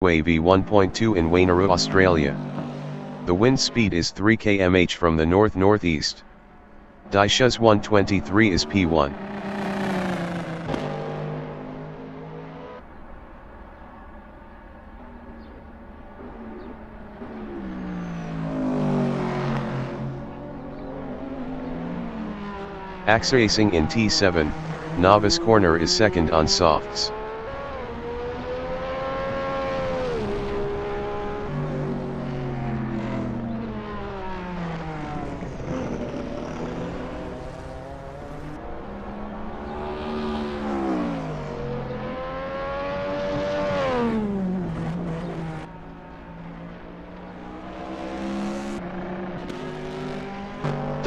AV 1.2 in Wanneroo, Australia. The wind speed is 3 km/h from the north-northeast. Daishuz 123 is P1. Acracing in T7, novice corner is second on softs.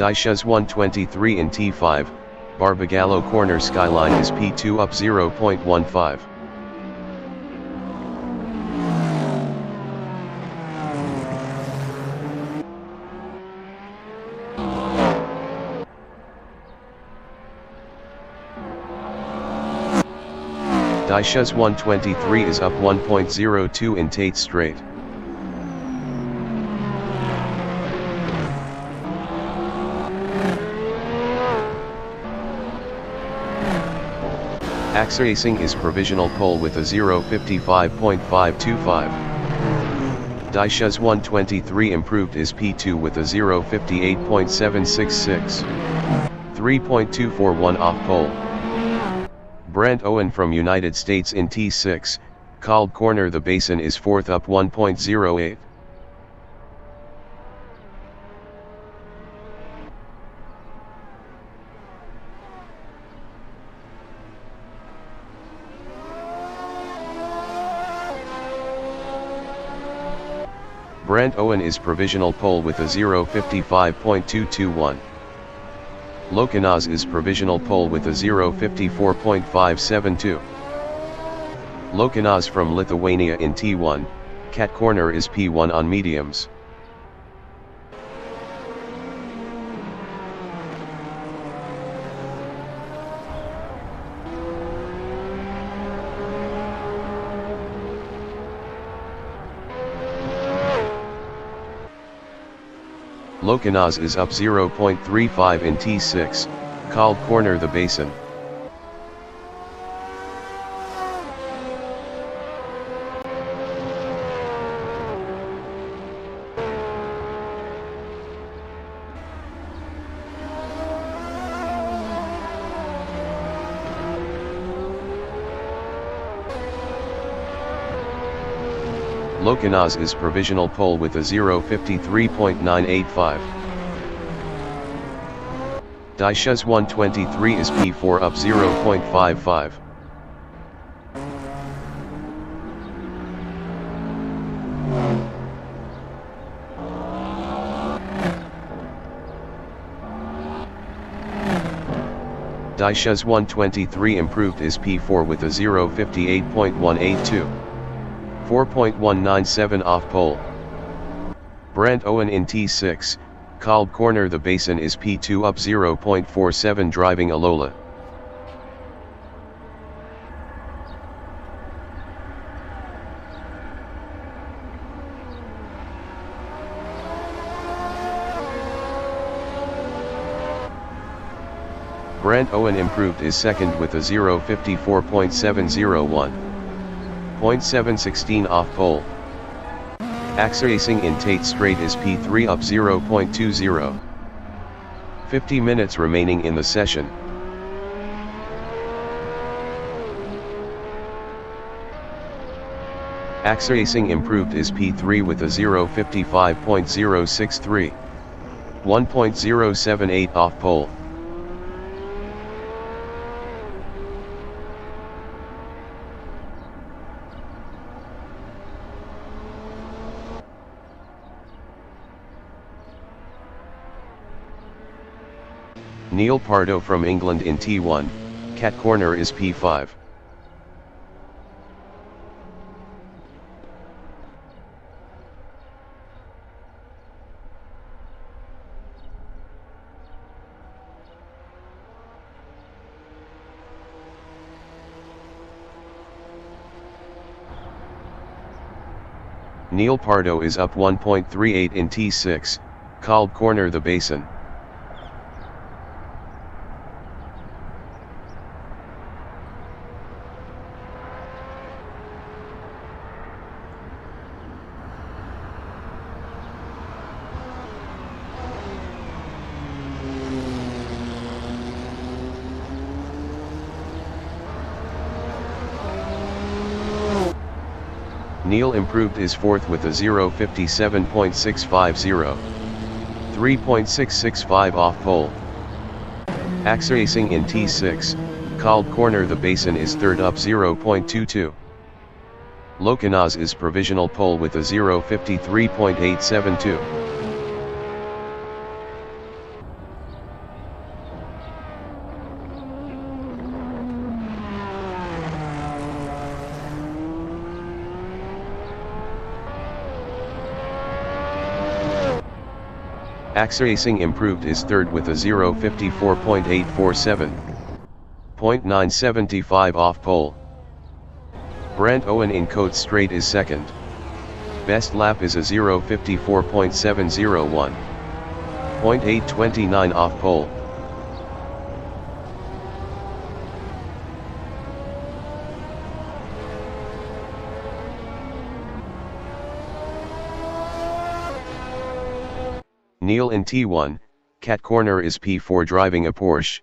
Daishuz 123 in T5, Barbagallo corner skyline is P2 up 0.15. Daishuz 123 is up 1.02 in Tate Strait. Acracing is provisional pole with a 0.55.525. Daishuz 123 improved is P2 with a 0.58.766. 3.241 off pole. Brent Owen from United States in T6, called corner the basin is fourth up 1.08. Brent Owen is provisional pole with a 0.55.221. Lokanaz is provisional pole with a 0.54.572. Lokanaz from Lithuania in T1, cat corner is P1 on mediums. Lokanaz is up 0.35 in T6, called corner the basin. Lokanaz is provisional pole with a 0.53.985. Daishuz 123 is P4 up 0.55. Daishuz 123 improved is P4 with a 0.58.182. 4.197 off pole. Brent Owen in T6, called corner the basin is P2 up 0.47 driving a Lola. Brent Owen improved is second with a 0.54.701. 0.716 off pole. Acracing in Tate Strait is P3 up 0.20. 50 minutes remaining in the session. Acracing improved is P3 with a 0.55.063. 1.078 off pole. Neil Pardo from England in T1, cat corner is P5. Neil Pardo is up 1.38 in T6, called corner the basin. Neil improved his fourth with a 0:57.650. 3.665 off pole. Axracing in T6, called corner the basin is third up 0.22. Locanaz is provisional pole with a 0:53.872. Axracing improved his third with a 0:54.847. 0.975 off pole. Brent Owen in Coates Straight is second. Best lap is a 0:54.701. 0.829 off pole. Neil in T1, Cat Corner is P4 driving a Porsche.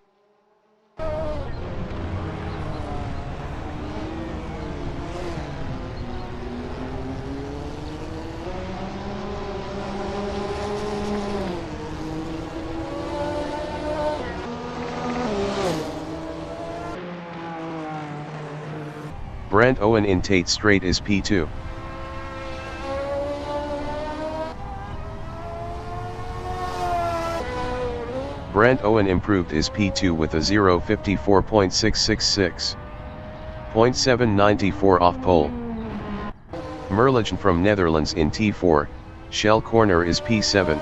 Brent Owen in Tate Straight is P2. Brent Owen improved his P2 with a 0:54.666. 0.794 off pole. Merligen from Netherlands in T4, Shell Corner is P7.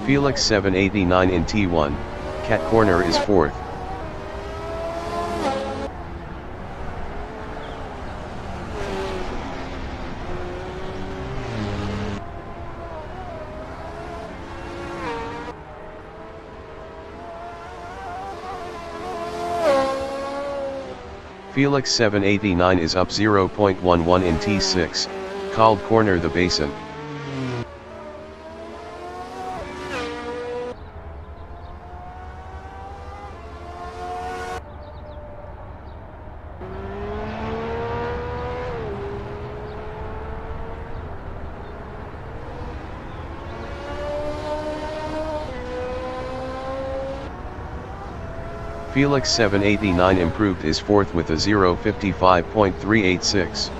Felix 789 in T1, Cat Corner is fourth. Felix 789 is up 0.11 in T6, called corner the basin. Felix 789 improved his fourth with a 0:55.386.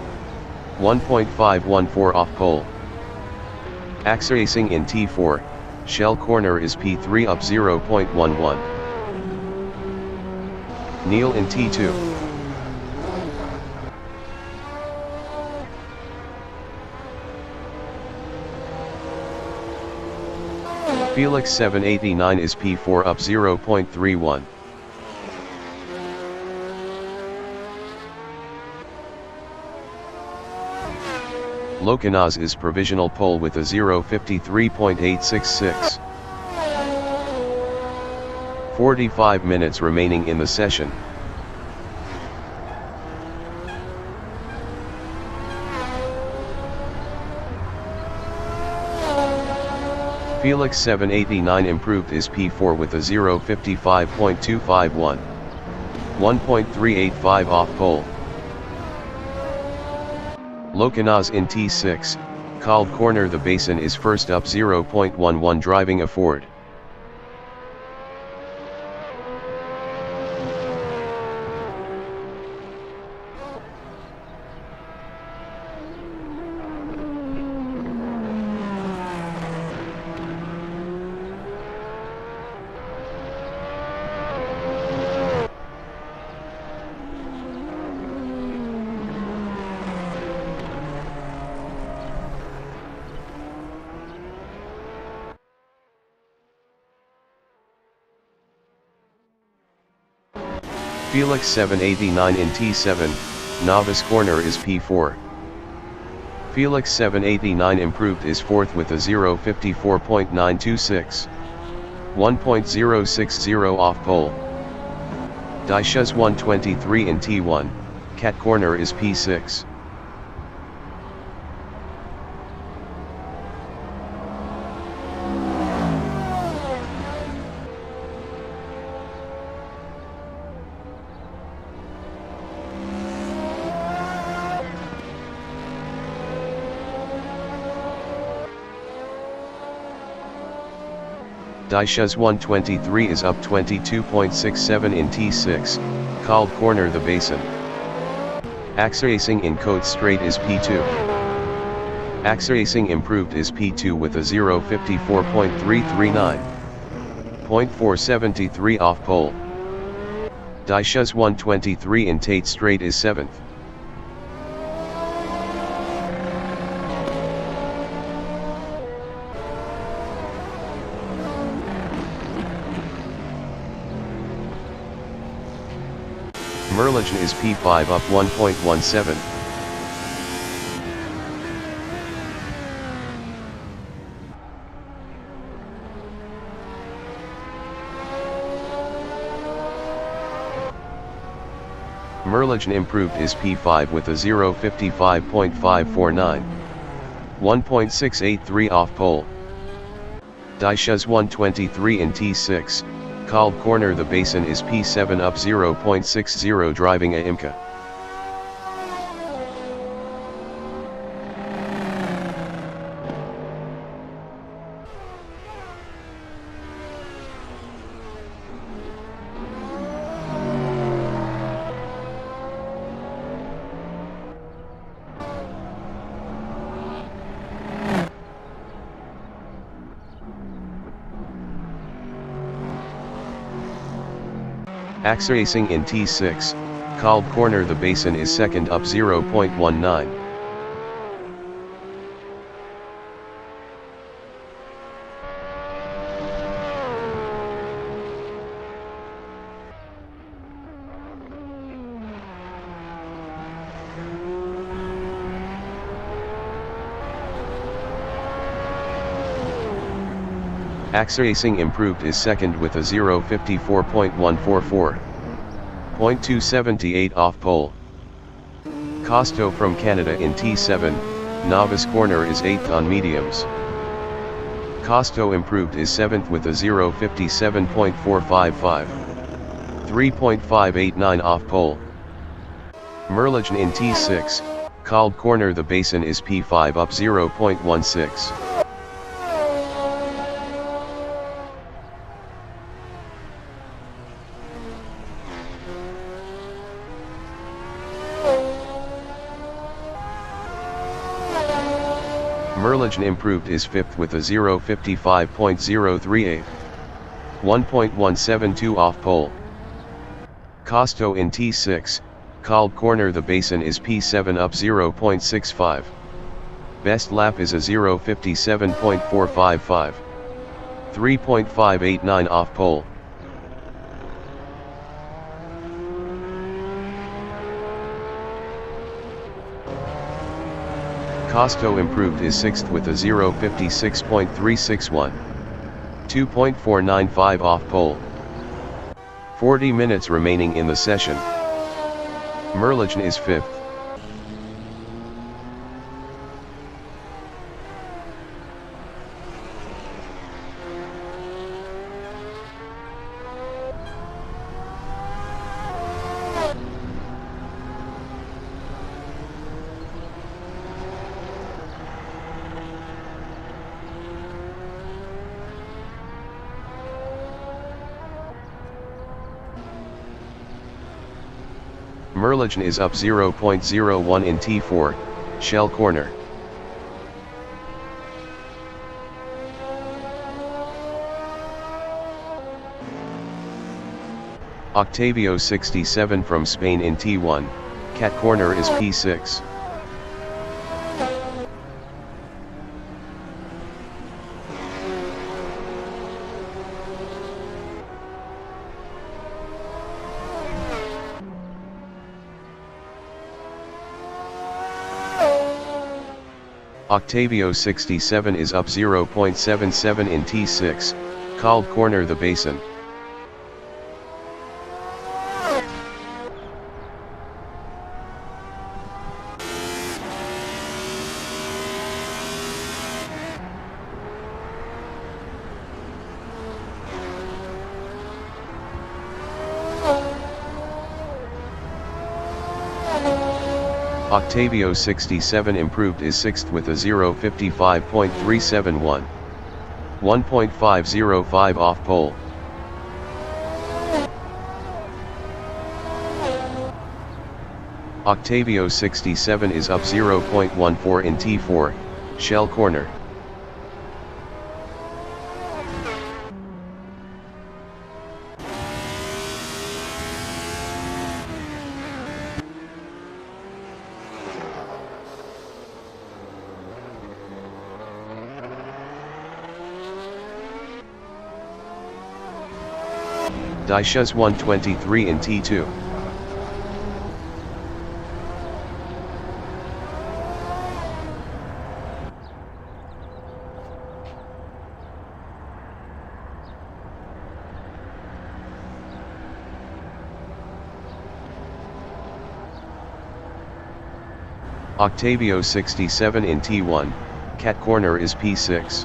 1.514 off pole. Axracing in T4, Shell Corner is P3 up 0.11. Neil in T2. Felix 789 is P4 up 0.31. Locanaz is provisional pole with a 0:53.866. 45 minutes remaining in the session. Felix 789 improved his P4 with a 0:55.251. 1.385 off pole. Locanaz in T6, called corner the basin is first up 0.11 driving a Ford. Felix 789 in T7, novice corner is P4. Felix 789 improved is 4th with a 0:54.926. 1.060 off pole. Daishas 123 in T1, cat corner is P6. Daishas 123 is up 22.67 in T6, called corner the basin. Axracing in Coates Straight is P2. Axracing improved is P2 with a 0:54.339. 0.473 off pole. Daishas 123 in Tate Straight is 7th. Merligen is P5 up 1.17. Merligen improved is P5 with a 0:55.549. 1.683 off pole. Daishas 123 in T6. Called corner the basin is P7 up 0.60 driving a Imca. Axracing in T6, called corner the basin is 2nd up 0.19. Axracing improved is 2nd with a 0:54.144. 0.278 off pole. Costo from Canada in T7, novice corner is 8th on mediums. Costo improved is 7th with a 0:57.455. 3.589 off pole. Merligen in T6, called corner the basin is P5 up 0.16. Merligen improved is 5th with a 0:55.038. 1.172 off pole. Costo in T6, called corner the basin is P7 up 0.65. Best lap is a 0:57.455. 3.589 off pole. Costo improved is 6th with a 0:56.361. 2.495 off pole. 40 minutes remaining in the session. Merligen is 5th. Merligen is up 0.01 in T4, shell corner. Octavio 67 from Spain in T1, cat corner is P6. Octavio 67 is up 0.77 in T6, called corner the basin. Octavio 67 improved is 6th with a 0:55.371. 1.505 off pole. Octavio 67 is up 0.14 in T4, shell corner. Daisha's 123 in T2. Octavio 67 in T1, cat corner is P6.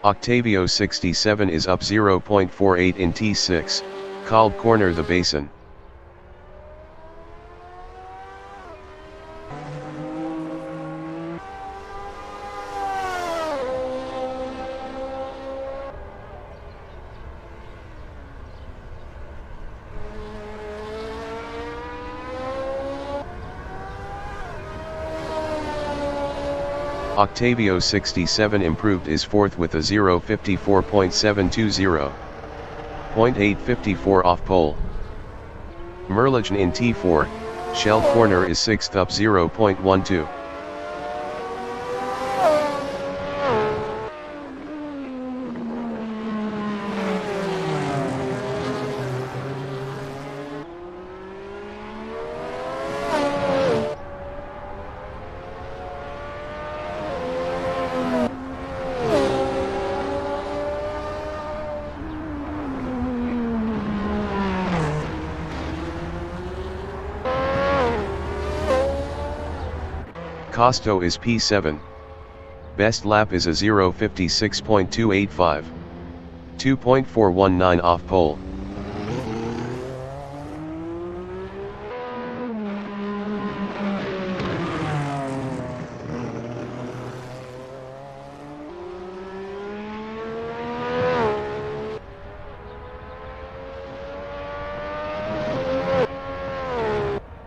Octavio 67 is up 0.48 in T6, called corner the basin. Octavio 67 improved is 4th with a 0:54.720. 0.854 off pole. Merligen in T4, shell corner is 6th up 0.12. Costo is P7. Best lap is a 0:56.285. 2.419 off pole.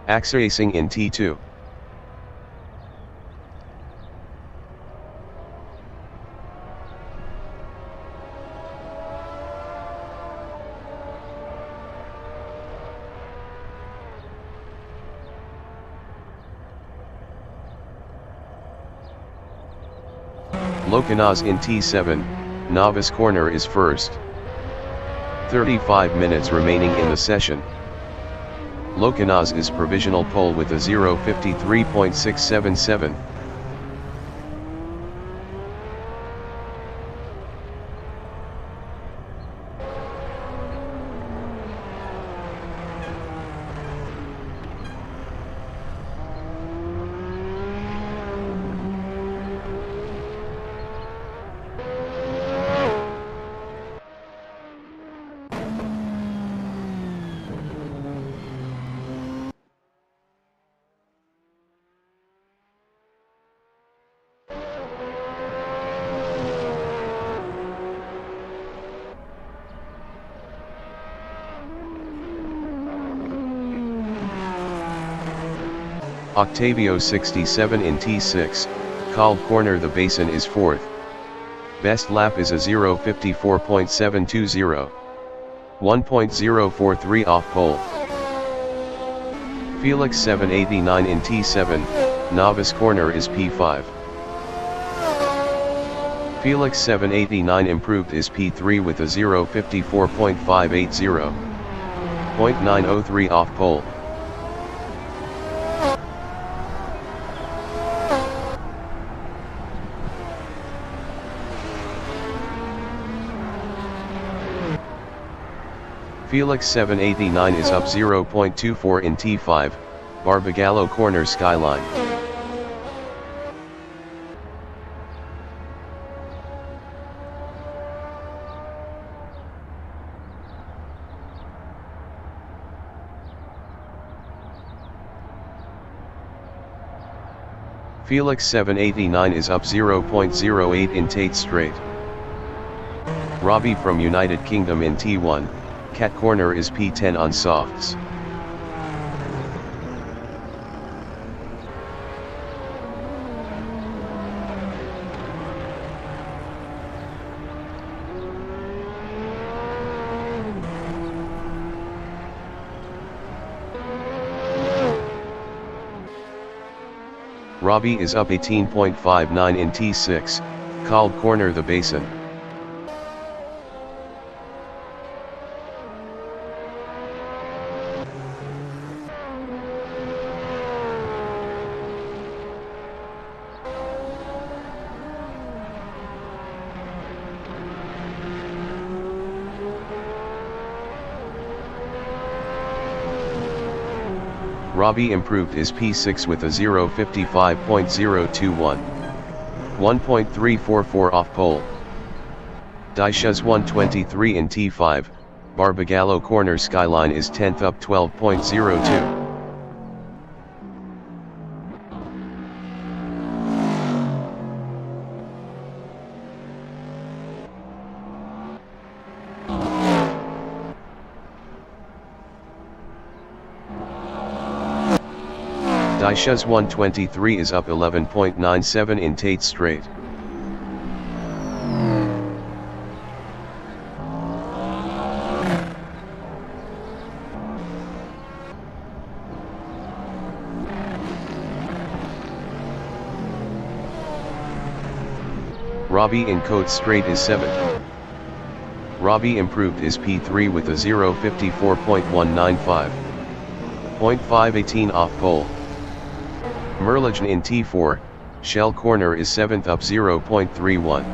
Axe racing in T2. Locanas in T7, novice corner is first. 35 minutes remaining in the session. Locanas is provisional pole with a 0:53.677. Octavio 67 in T6, called corner the basin is 4th. Best lap is a 0:54.720. 1.043 off pole. Felix 789 in T7, novice corner is P5. Felix 789 improved is P3 with a 0:54.580. 0.903 off pole. Felix 789 is up 0.24 in T5, Barbagallo corner skyline. Felix 789 is up 0.08 in Tate Straight. Robbie from United Kingdom in T1, cat corner is P10 on softs. Robbie is up 18.59 in T6, called corner the basin. Robbie improved is P6 with a 0:55.021. 1.344 off pole. Daisha's 123 in T5, Barbagallo corner skyline is 10th up 12.02. Daisha's 123 is up 11.97 in Tate Straight. Robbie in Coates Straight is 7th. Robbie improved is P3 with a 0:54.195. 0.518 off pole. Merligen in T4, shell corner is 7th up 0.31.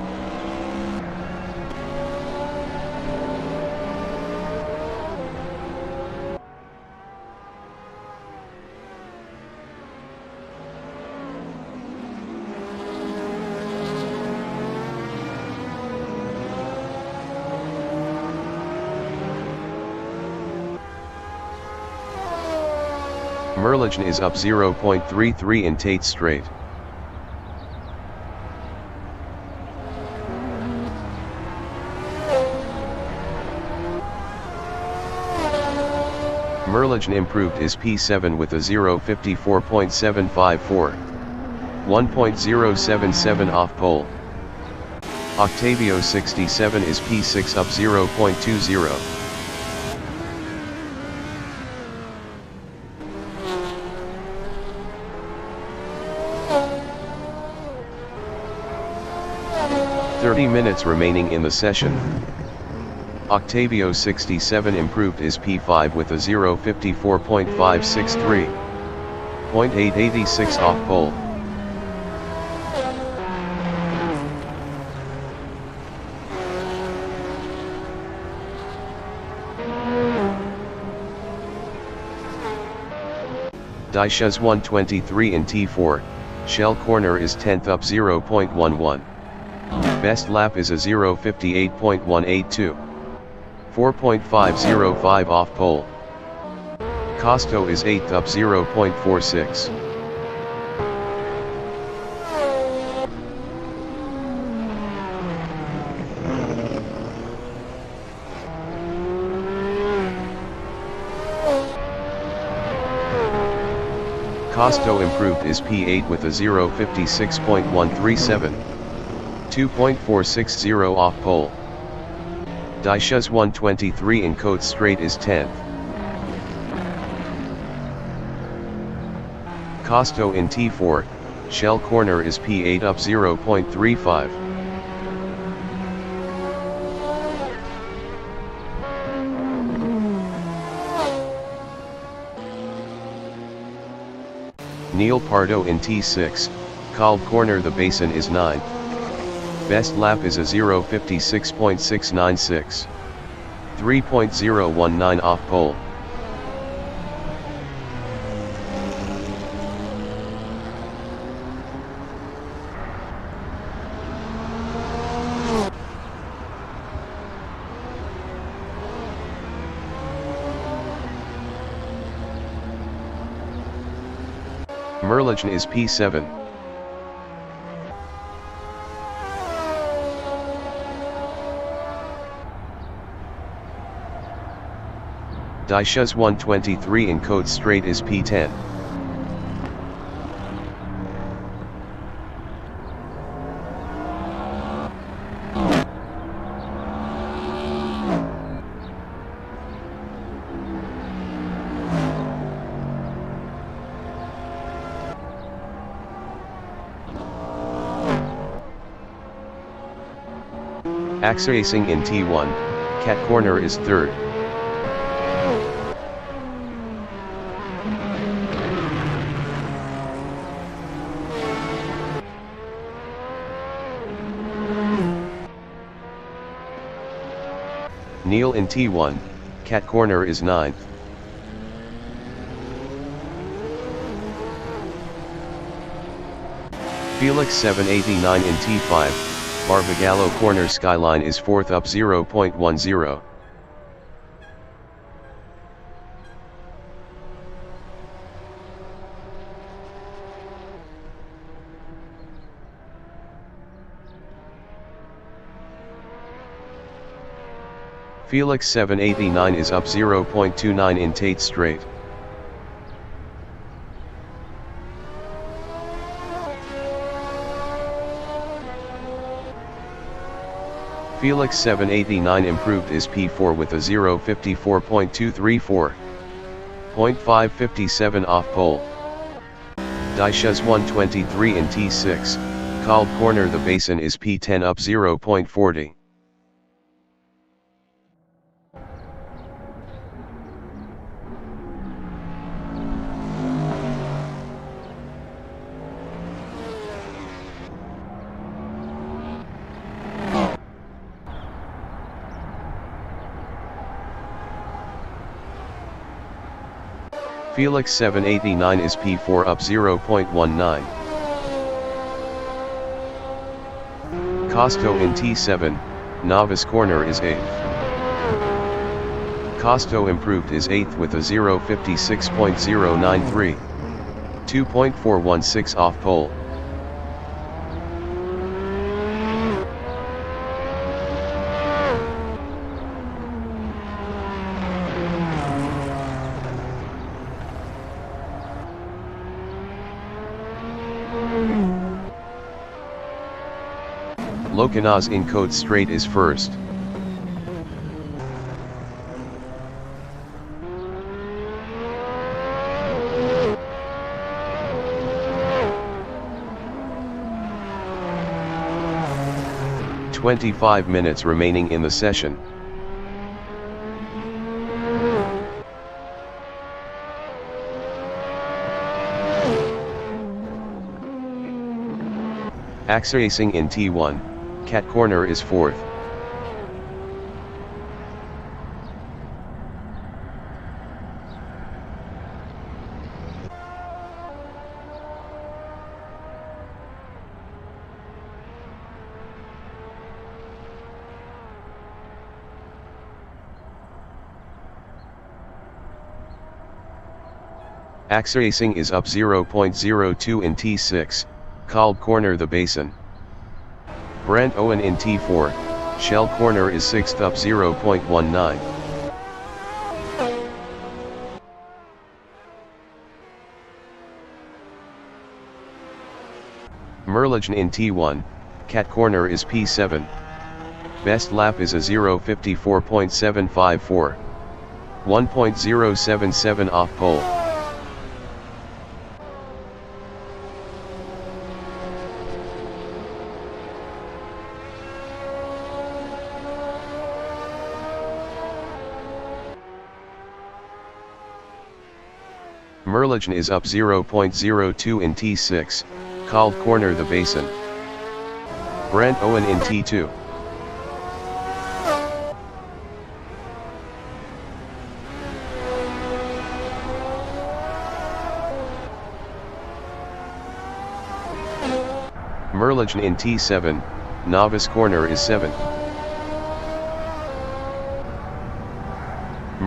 Merligen is up 0.33 in Tate Straight. Merligen improved is P7 with a 0:54.754. 1.077 off pole. Octavio 67 is P6 up 0.20. Minutes remaining in the session. Octavio 67 improved is P5 with a 0:54.563. 0.886 off pole. Daisha's 123 in T4, shell corner is 10th up 0.11. Best lap is a 0:58.182. 4.505 off pole. Costo is 8th up 0.46. Costo improved is P8 with a 0:56.137. 2.460 off pole. Daisha's 123 in Coates Straight is 10th. Costo in T4, shell corner is P8 up 0.35. Neil Pardo in T6, called corner the basin is 9. Best lap is a 0:56.696. 3.019 off pole. Merligen is P7. Daishas 123 in Code Straight is P10. AXA Racing in T1, Cat Corner is 3rd. Neil in T1, Cat Corner is 9th. Felix 789 in T5, Barbagallo Corner Skyline is 4th up 0.10. Felix 789 is up 0.29 in Tate Straight. Felix 789 improved is P4 with a 0:54.234. 0.557 off pole. Daishas 123 in T6, called corner the basin is P10 up 0.40. Felix 789 is P4 up 0.19. Costo in T7, Novice Corner is 8th. Costo improved is 8th with a 0:56.093. 2.416 off pole. Locanaz in Code Straight is 1st. "25 minutes remaining in the session. AXA Racing in T1, Cat Corner is 4th. AXA Racing is up 0.02 in T6, called corner the basin. Brent Owen in T4, shell corner is 6th up 0.19. Merligen in T1, Cat Corner is P7. Best lap is a 0:54.754. 1.077 off pole. Merligen is up 0.02 in T6, called corner the basin. Brant Owen in T2. Merligen in T7, novice corner is 7.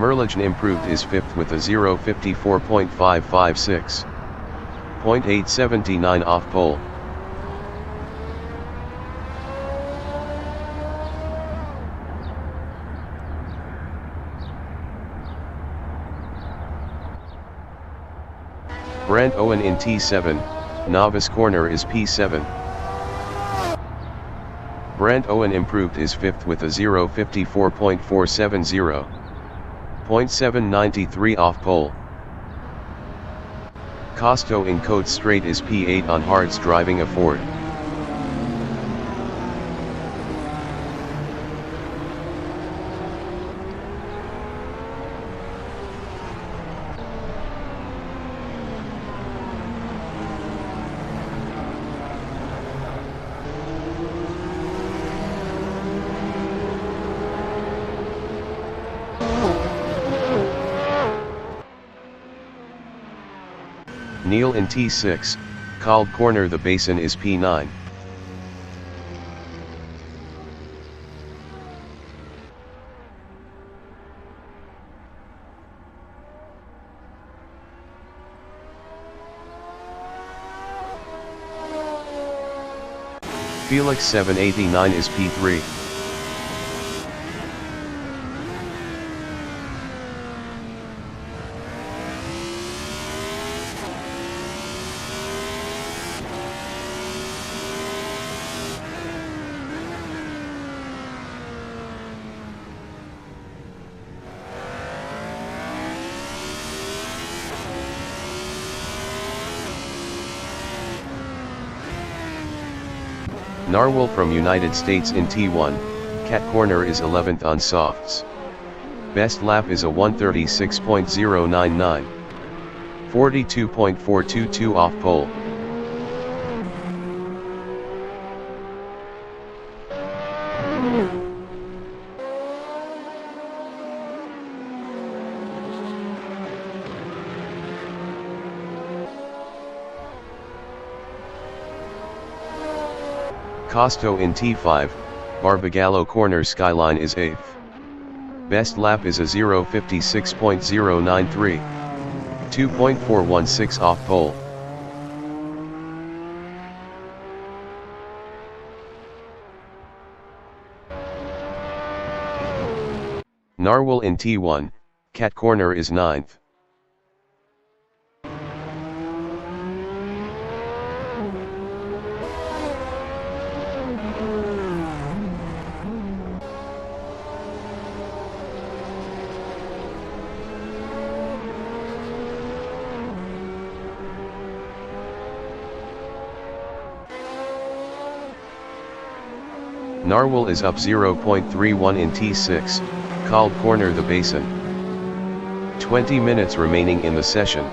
Merligen improved is 5th with a 0.54.556. 0.879 off pole. Brant Owen in T7, novice corner is P7. Brant Owen improved is 5th with a 0.54.470. 0.793 off pole. Costo in Cote straight is P8 on hards driving a Ford. Neil in T6, called corner the basin is P9. Felix 789 is P3. Narwhal from United States in T1, cat corner is 11th on softs. Best lap is a 136.099. 42.422 off pole. Costo in T5, Barbagallo corner skyline is 8th. Best lap is a 0.56.093. 2.416 off pole. Narwhal in T1, cat corner is 9th. Narwhal is up 0.31 in T6, called corner the basin. 20 minutes remaining in the session.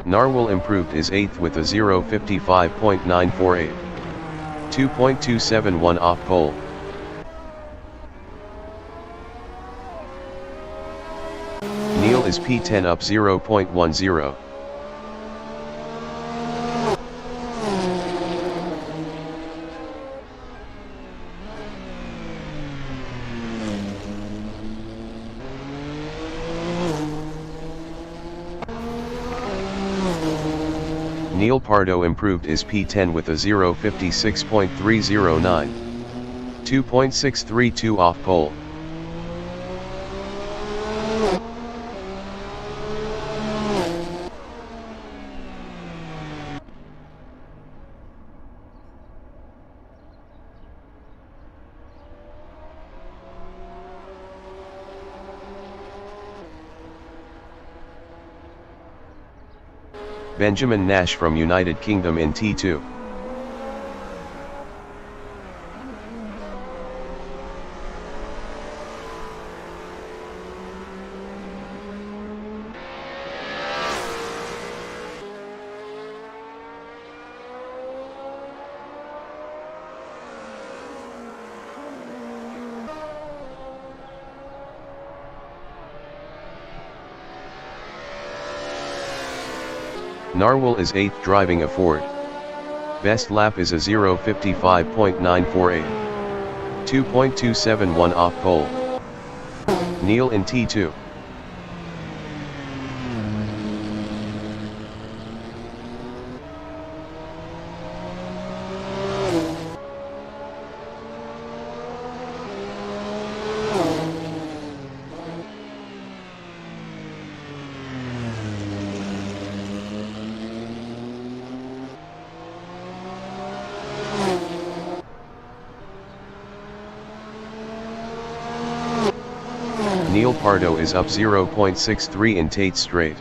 Narwhal improved is 8th with a 0.55.948. 2.271 off pole. Neil is P10 up 0.10. Neil Pardo improved is P10 with a 0.56.309. 2.632 off pole. Benjamin Nash from United Kingdom in T2. Narwhal is 8th driving a Ford. Best lap is a 0:55.948. 2.271 off pole. Neil in T2. Neil Pardo is up 0.63 in Tate Straight.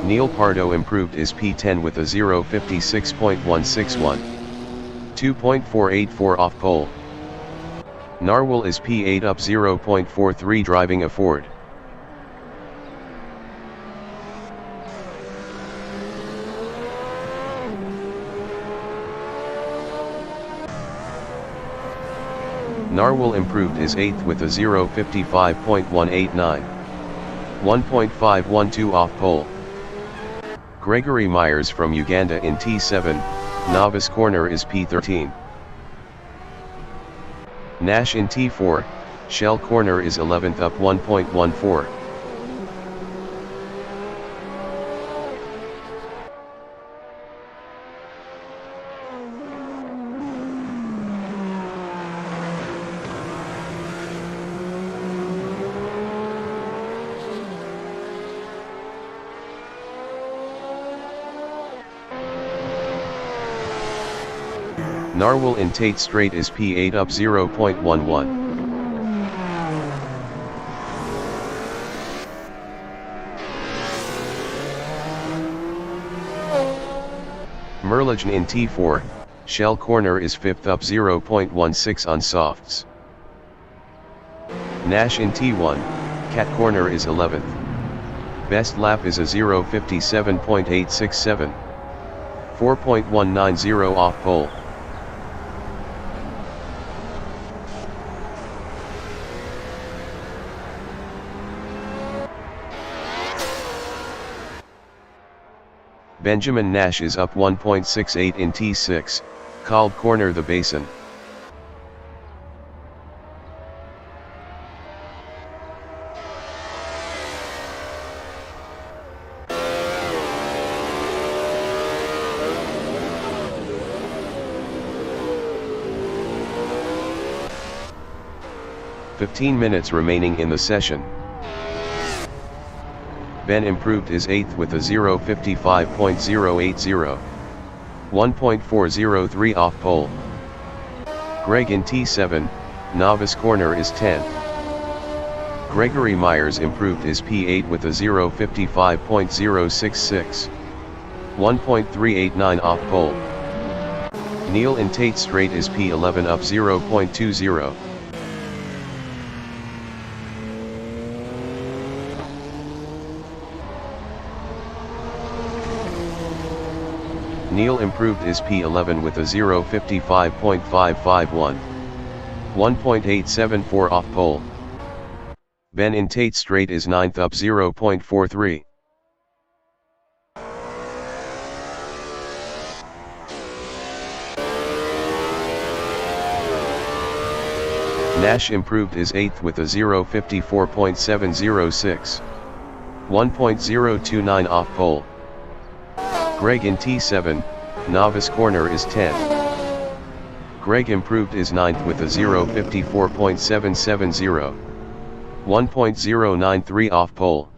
Neil Pardo improved his P10 with a 0:56.161. 2.484 off pole. Narwhal is P8 up 0.43 driving a Ford. Narwhal improved his 8th with a 0:55.189. 1.512 off pole. Gregory Myers from Uganda in T7, novice corner is P13. Nash in T4, shell corner is 11th up 1.14. Narwhal in Tate Straight is P8 up 0.11. Merligen in T4, shell corner is 5th up 0.16 on softs. Nash in T1, cat corner is 11th. Best lap is a 0:57.867. 4.190 off pole. Benjamin Nash is up 1.68 in T6, called corner the basin. "15 minutes remaining in the session. Ben improved his 8th with a 0:55.080. 1.403 off pole. Greg in T7, novice corner is 10th. Gregory Myers improved his P8 with a 0:55.066. 1.389 off pole. Neil in Tate Straight is P11 up 0.20. Neil improved his P11 with a 0:55.551. 1.874 off pole. Ben in Tate Straight is 9th up 0.43. Nash improved his 8th with a 0:54.706. 1.029 off pole. Greg in T7, novice corner is 10th. Greg improved his 9th with a 0:54.770. 1.093 off pole.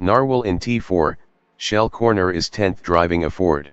Narwhal in T4, shell corner is 10th driving a Ford.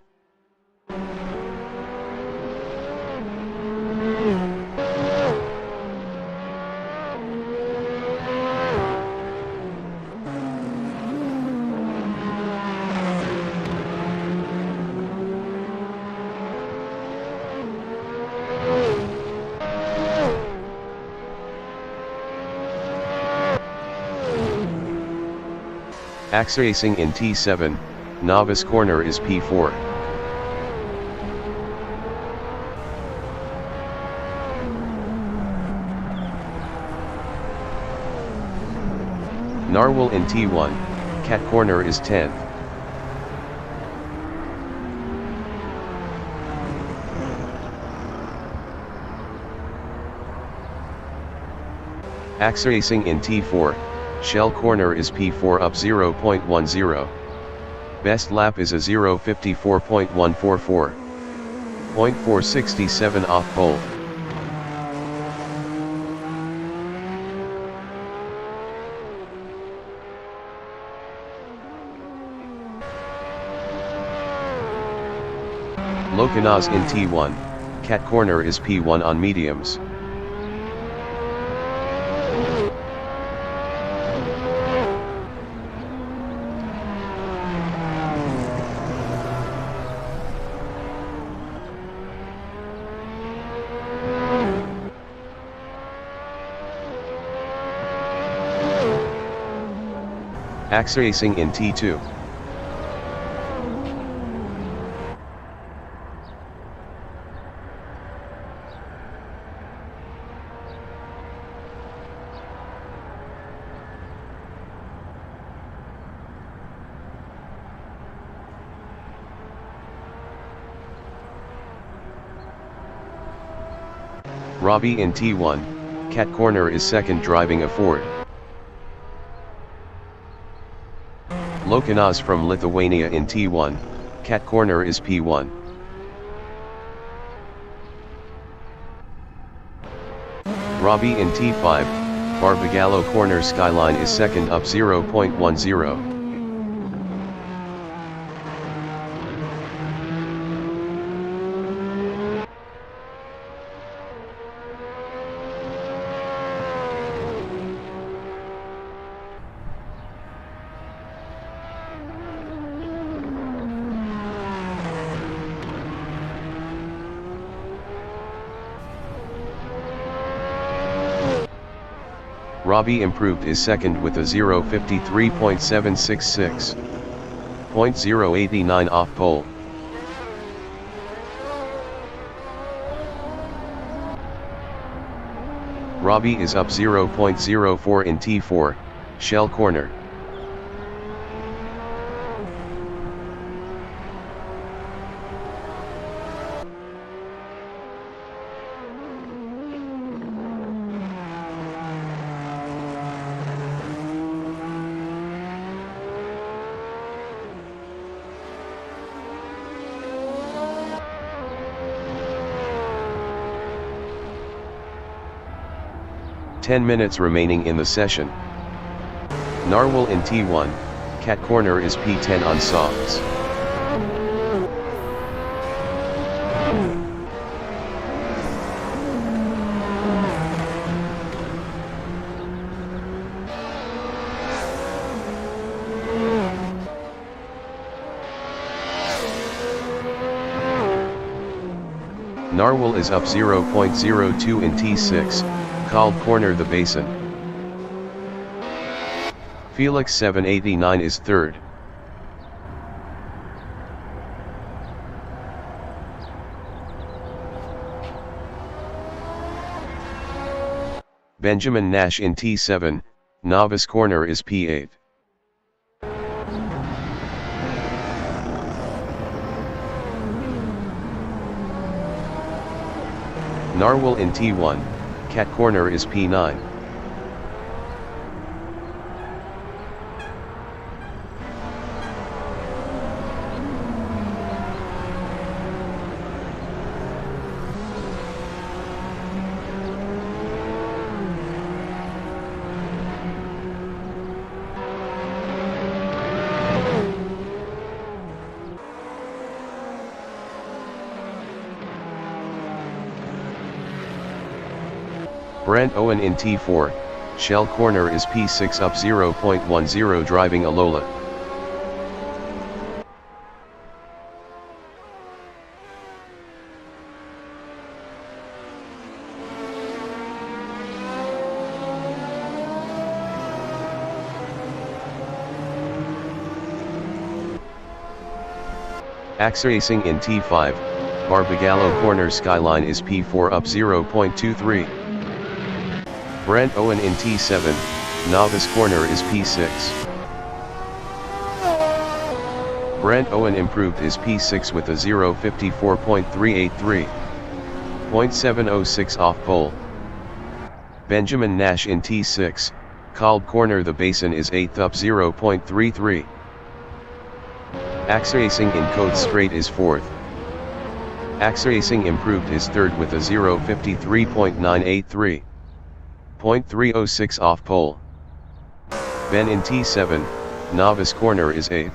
Racing in T7, novice corner is P4. Narwhal in T1, cat corner is 10th. Racing in T4, shell corner is P4 up 0.10. Best lap is a 0:54.144. 0.467 off pole. Locanaz in T1, cat corner is P1 on mediums. Racing in T2. Robbie in T1, cat corner is second driving a Ford. Locanaz from Lithuania in T1, cat corner is P1. Robbie in T5, Barbagallo corner skyline is second up 0.10. Robbie improved is second with a 0:53.766. 0.089 off pole. Robbie is up 0.04 in T4, shell corner. Ten minutes remaining in the session. Narwhal in T1, cat corner is P10 on softs. Narwhal is up 0.02 in T6, called corner the basin. Felix 789 is third. Benjamin Nash in T7, novice corner is P8. Narwhal in T1, cat corner is P9. Brent Owen in T4, shell corner is P6 up 0.10 driving a Lola. Accelerating in T5, Barbagallo corner skyline is P4 up 0.23. Brent Owen in T7, novice corner is P6. Brent Owen improved is P6 with a 0.54.383. 0.706 off pole. Benjamin Nash in T6, called corner the basin is 8th up 0.33. Accelerating in Code straight is 4th. Accelerating improved is 3rd with a 0.53.983. 0.306 off pole. Ben in T7, novice corner is 8th.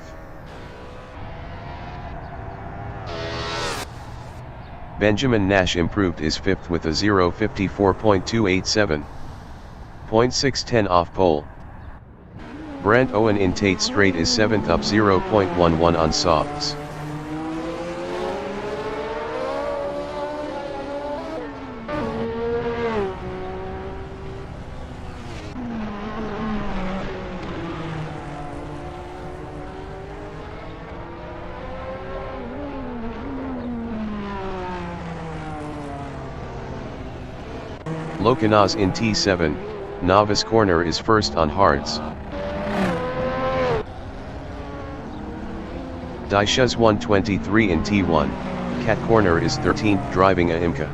Benjamin Nash improved is 5th with a 0.54.287. 0.610 off pole. Brent Owen in Tate straight is 7th up 0.11 on softs. Locanas in T7, novice corner is 1st on hards. Daishas 123 in T1, cat corner is 13th driving a Imca.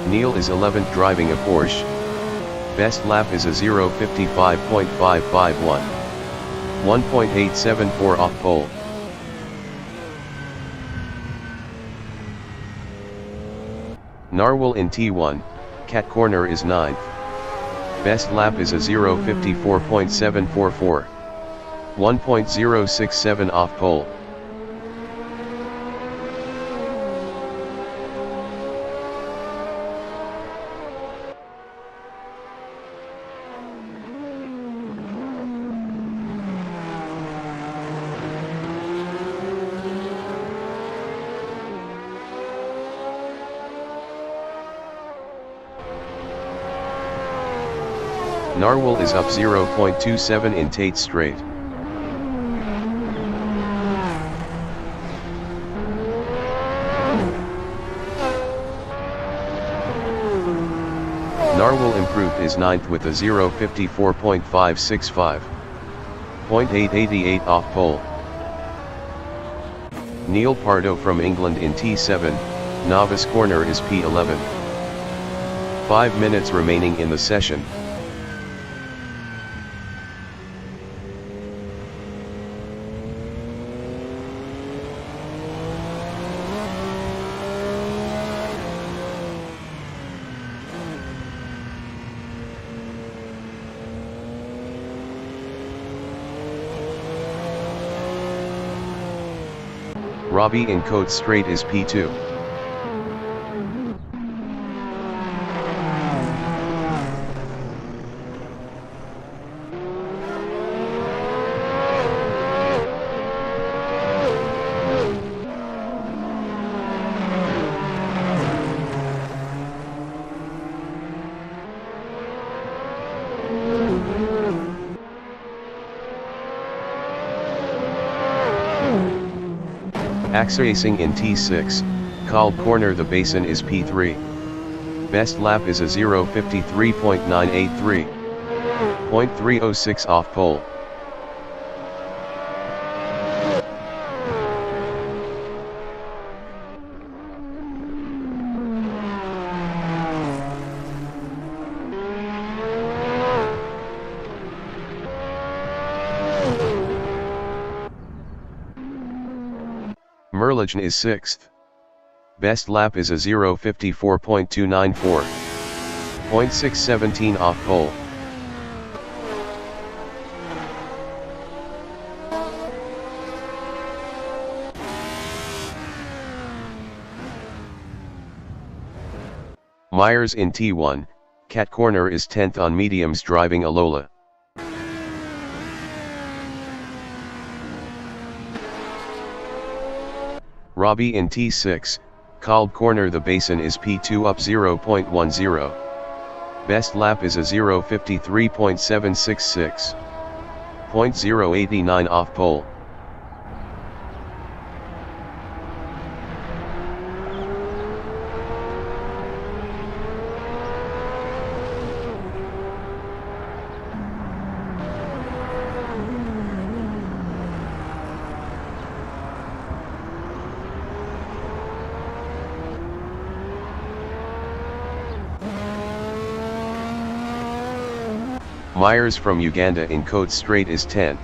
Neil is 11th driving a Porsche. Best lap is a 0.55.551. 1.874 off pole. Narwhal in T1, cat corner is 9th. Best lap is a 0.54.744. 1.067 off pole. Narwhal is up 0.27 in Tate straight. Narwhal improved is 9th with a 0.54.565. 0.888 off pole. Neil Pardo from England in T7, novice corner is P11. 5 minutes remaining in the session. Robbie in Code straight is P2. Accelerating in T6, called corner the basin is P3. Best lap is a 0.53.983. 0.306 off pole. Merligen is 6th. Best lap is a 0.54.294. 0.617 off pole. Myers in T1, Cat Corner is 10th on mediums driving a Lola. Robbie in T6, Called Corner the Basin is P2 up 0.10. Best lap is a 0:53.766. 0.089 off pole. Myers from Uganda in Coate Straight is 10th.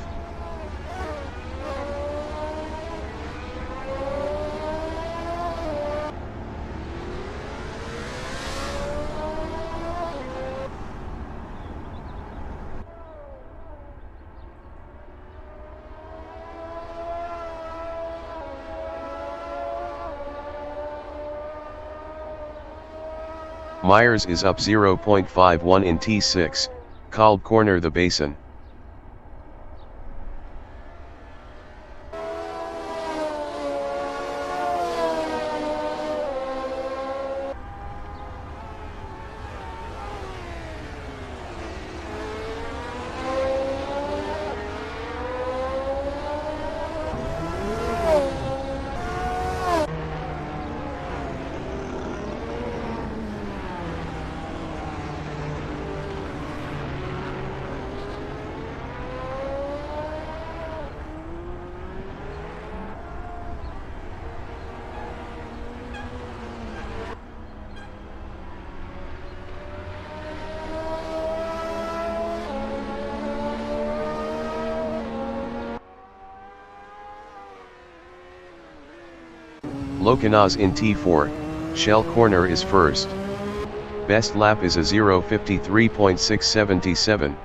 Myers is up 0.51 in T6, Called Corner the Basin. Lokanaz in T4, Shell Corner is first. Best lap is a 0:53.677.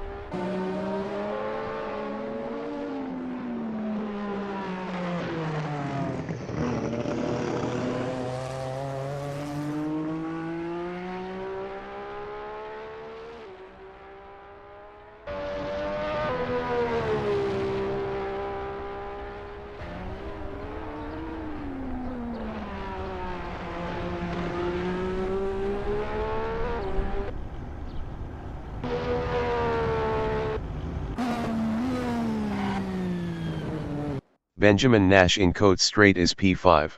Benjamin Nash in Coate Straight is P5.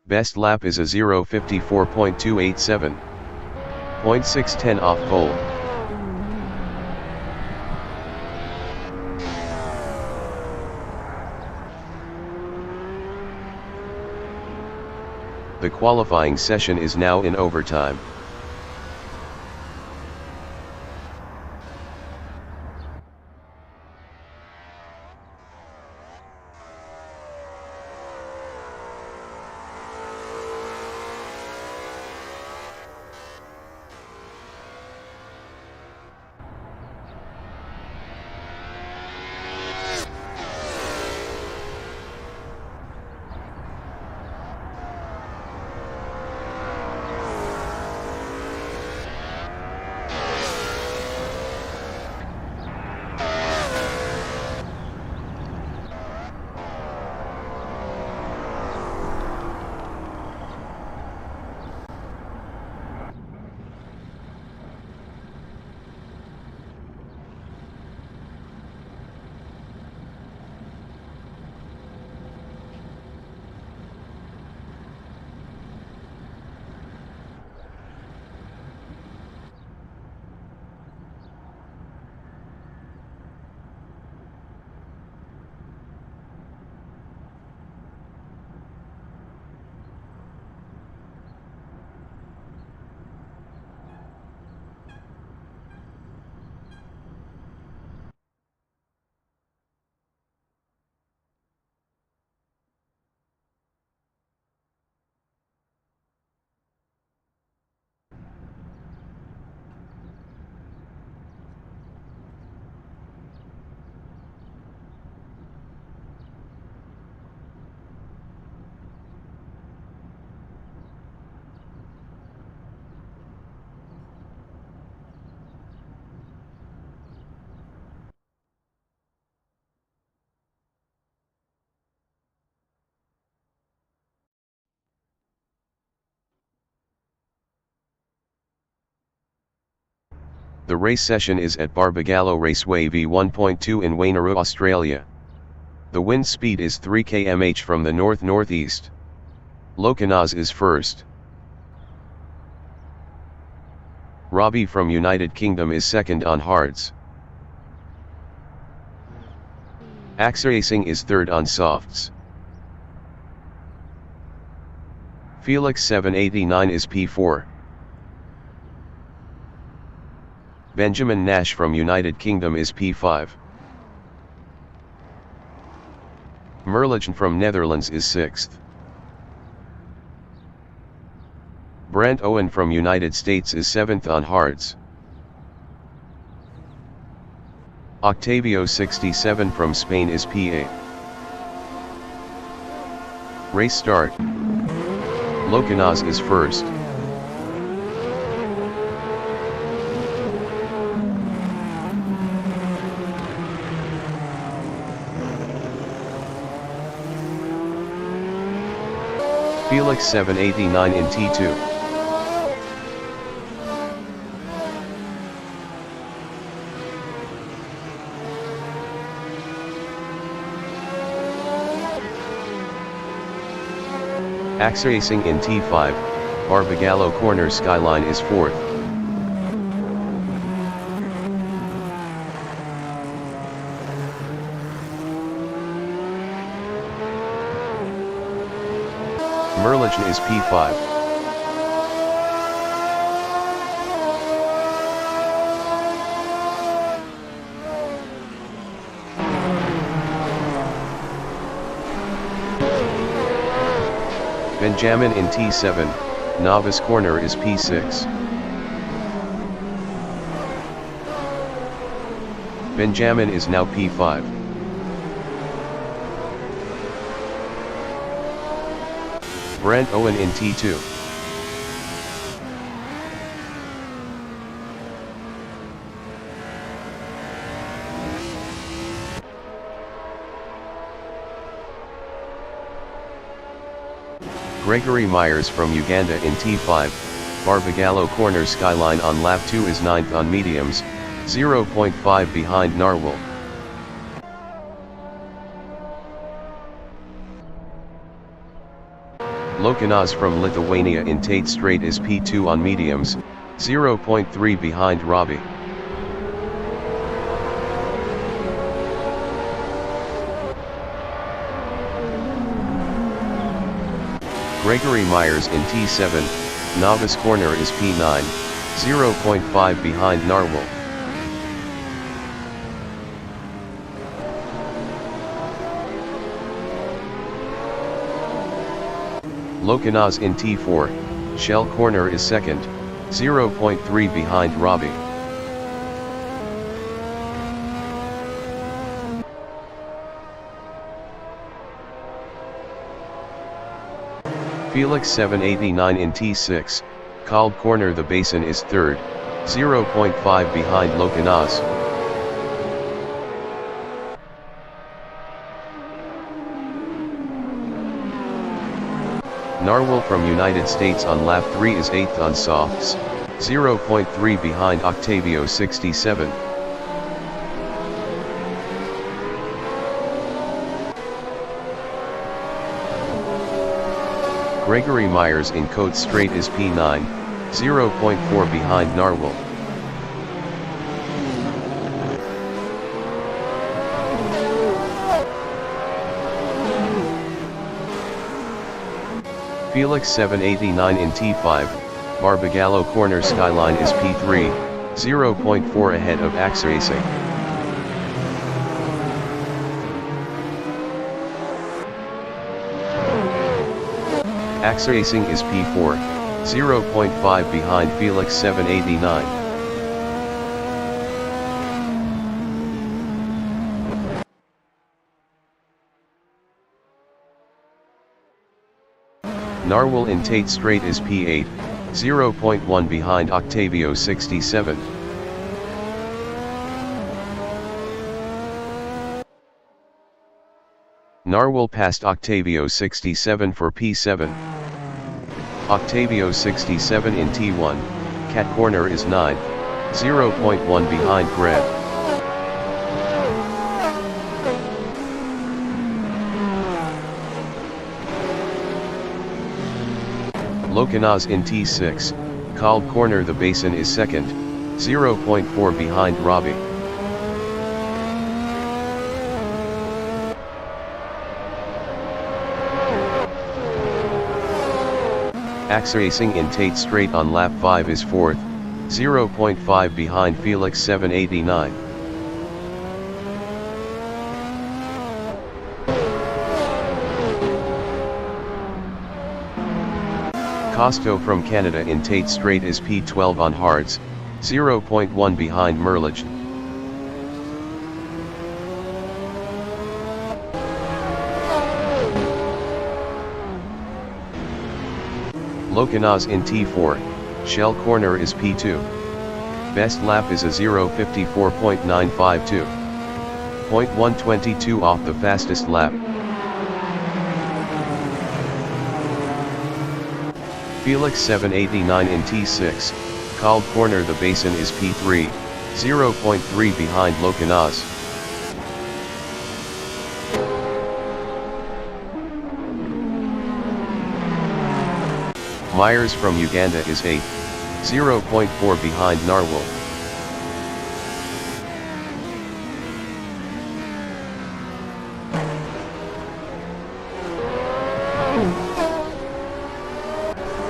Best lap is a 0:54.287. 0.610 off pole. The qualifying session is now in overtime. The race session is at Barbagallo Raceway V1.2 in Wanneroo, Australia. The wind speed is 3 km/h from the north-northeast. Lokinaz is first. Robbie from United Kingdom is second on hards. Axe Racing is third on softs. Felix 789 is P4. Benjamin Nash from United Kingdom is P5. Merlichen from Netherlands is 6th. Brent Owen from United States is 7th on hards. Octavio 67 from Spain is P8. Race start. Lokinaz is first. Felix 789 in T2. Axe Racing in T5, Barbagallo Corner Skyline is 4th. Merlichen is P5. Benjamin in T7, Novice Corner is P6. Benjamin is now P5. Brent Owen in T2. Gregory Myers from Uganda in T5, Barbagallo Corner Skyline on lap 2 is 9th on mediums, 0.5 behind Narwhal. Lokinaz from Lithuania in Tate Strait is P2 on mediums, 0.3 behind Robbie. Gregory Myers in T7, Novice Corner is P9, 0.5 behind Narwhal. Lokinaz in T4, Shell Corner is 2nd, 0.3 behind Robbie. Felix 789 in T6, Kalb Corner the Basin is 3rd, 0.5 behind Lokinaz. Narwhal from United States on lap 3 is 8th on softs, 0.3 behind Octavio 67. Gregory Myers in Coate Strait is P9, 0.4 behind Narwhal. Felix 789 in T5, Barbagallo Corner Skyline is P3, 0.4 ahead of Axe Racing. Axe Racing is P4, 0.5 behind Felix 789. Narwhal in Tate Strait is P8, 0.1 behind Octavio 67. Narwhal passed Octavio 67 for P7. Octavio 67 in T1, Cat Corner is 9th, 0.1 behind Greb. Lokanaz in T6, called corner the basin is second, 0.4 behind Robbie. Axe racing in Tate Straight on lap 5 is fourth, 0.5 behind Felix 789. Costo from Canada in Tate Straight is P12 on hards, 0.1 behind Merlich. Lokanaz in T4, shell corner is P2. Best lap is a 0:54.952. 0.122 off the fastest lap. Felix 789 in T6, called corner the basin is P3, 0.3 behind Lokanaz. Myers from Uganda is 8th, 0.4 behind Narwhal.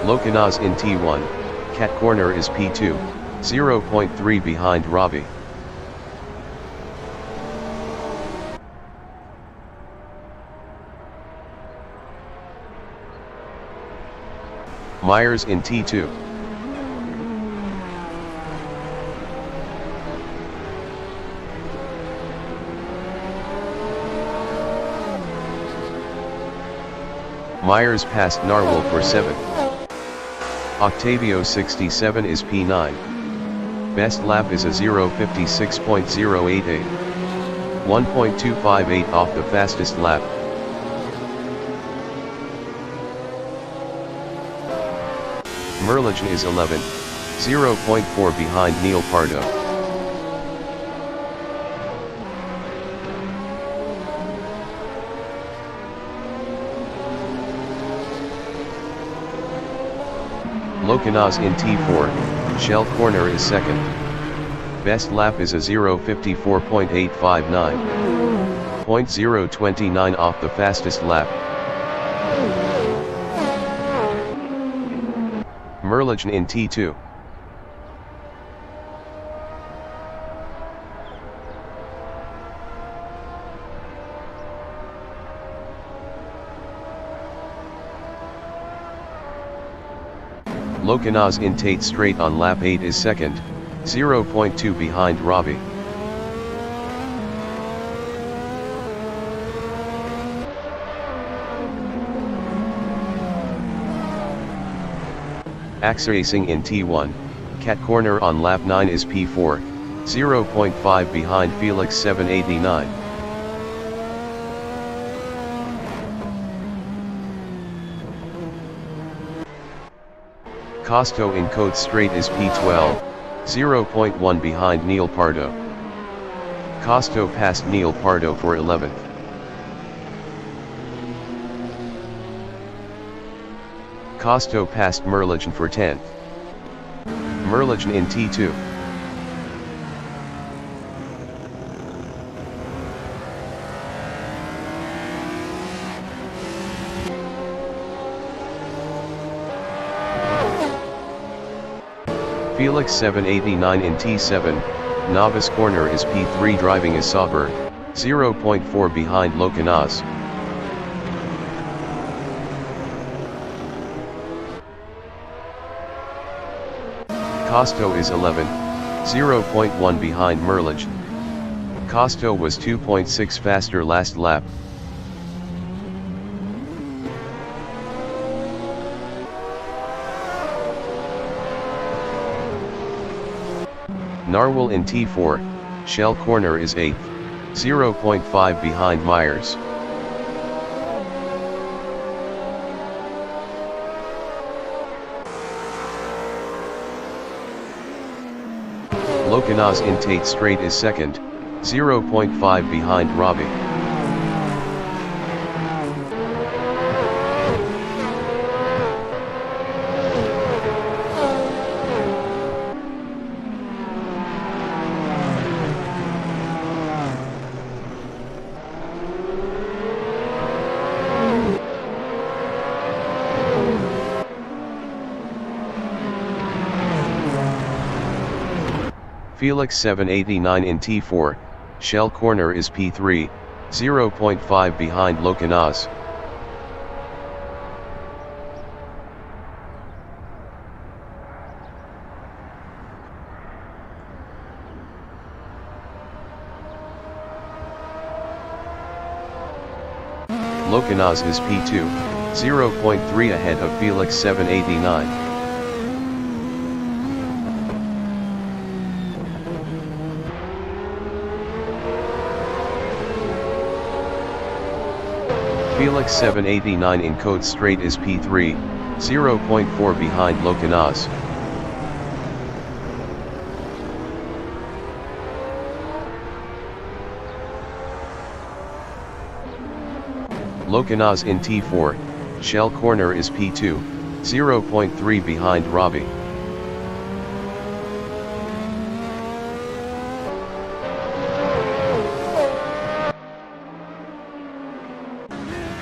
Lokanaz in T1, cat corner is P2, 0.3 behind Robbie. Myers in T2. Myers passed Narwhal for 7th. Octavio 67 is P9. Best lap is a 0:56.088. 1.258 off the fastest lap. Merlich is 11th, 0.4 behind Neil Pardo. Lokanaz in T4, shell corner is second. Best lap is a 0:54.859. 0.029 off the fastest lap. Merlich in T2. Lokanaz in Tate Straight on lap 8 is second, 0.2 behind Robbie. Axe racing in T1, cat corner on lap 9 is P4, 0.5 behind Felix 789. Costo in Cote Straight is P12, 0.1 behind Neil Pardo. Costo passed Neil Pardo for 11th. Costo passed Merlich for 10th. Merlich in T2. Felix 789 in T7, novice corner is P3 driving is Sauber, 0.4 behind Lokanaz. Costo is 11th, 0.1 behind Merlich. Costo was 2.6 faster last lap. Narwhal in T4, shell corner is 8th, 0.5 behind Myers. Locanas in Tate Strait is second, 0.5 behind Robbie. Felix 789 in T4, Shell Corner is P3, 0.5 behind Locanas. Locanas is P2, 0.3 ahead of Felix 789. Felix 789 in Cote Strait is P3, 0.4 behind Locanas. Locanas in T4, Shell Corner is P2, 0.3 behind Robbie.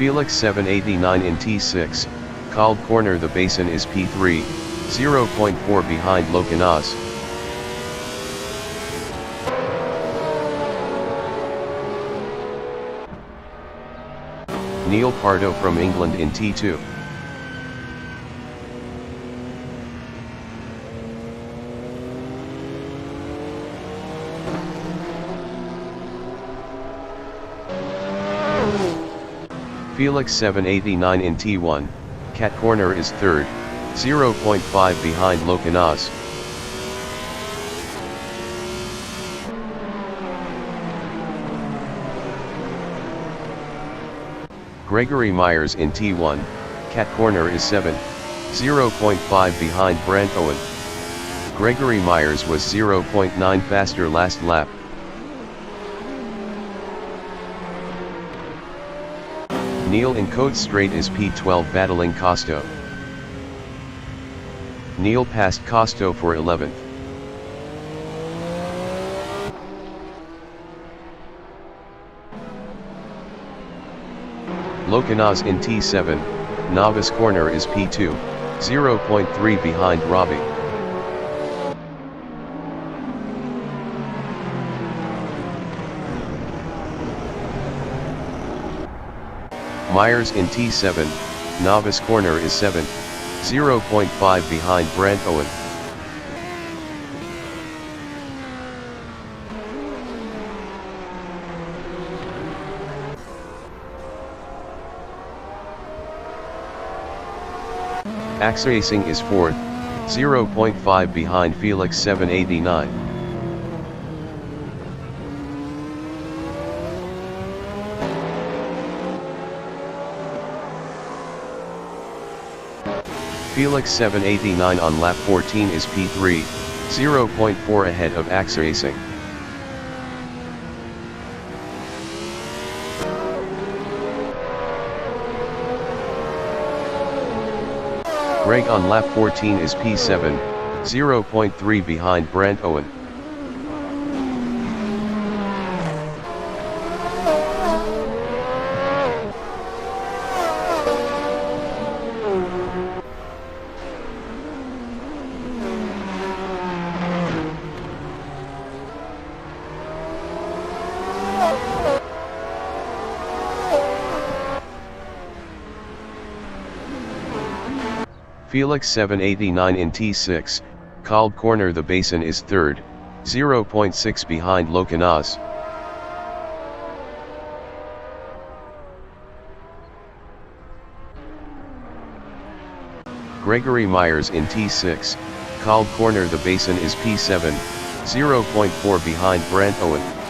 Felix 789 in T6, Called Corner the Basin is P3, 0.4 behind Locanas. Neil Pardo from England in T2. Felix 789 in T1, Cat Corner is third, 0.5 behind Locanas. Gregory Myers in T1, Cat Corner is 7, 0.5 behind Brant Owen. Gregory Myers was 0.9 faster last lap. Neil in Cote Strait is P12 battling Costo. Neil passed Costo for 11th. Locanas in T7, Novice Corner is P2, 0.3 behind Robbie. Myers in T7, Novice Corner is 7th, 0.5 behind Brant Owen. Axe Racing is 4th, 0.5 behind Felix 789. Felix 789 on lap 14 is P3, 0.4 ahead of Axe Racing. Greg on lap 14 is P7, 0.3 behind Brant Owen. Felix 789 in T6, Called Corner the Basin is third, 0.6 behind Locanas. Gregory Myers in T6, Called Corner the Basin is P7, 0.4 behind Brant Owen.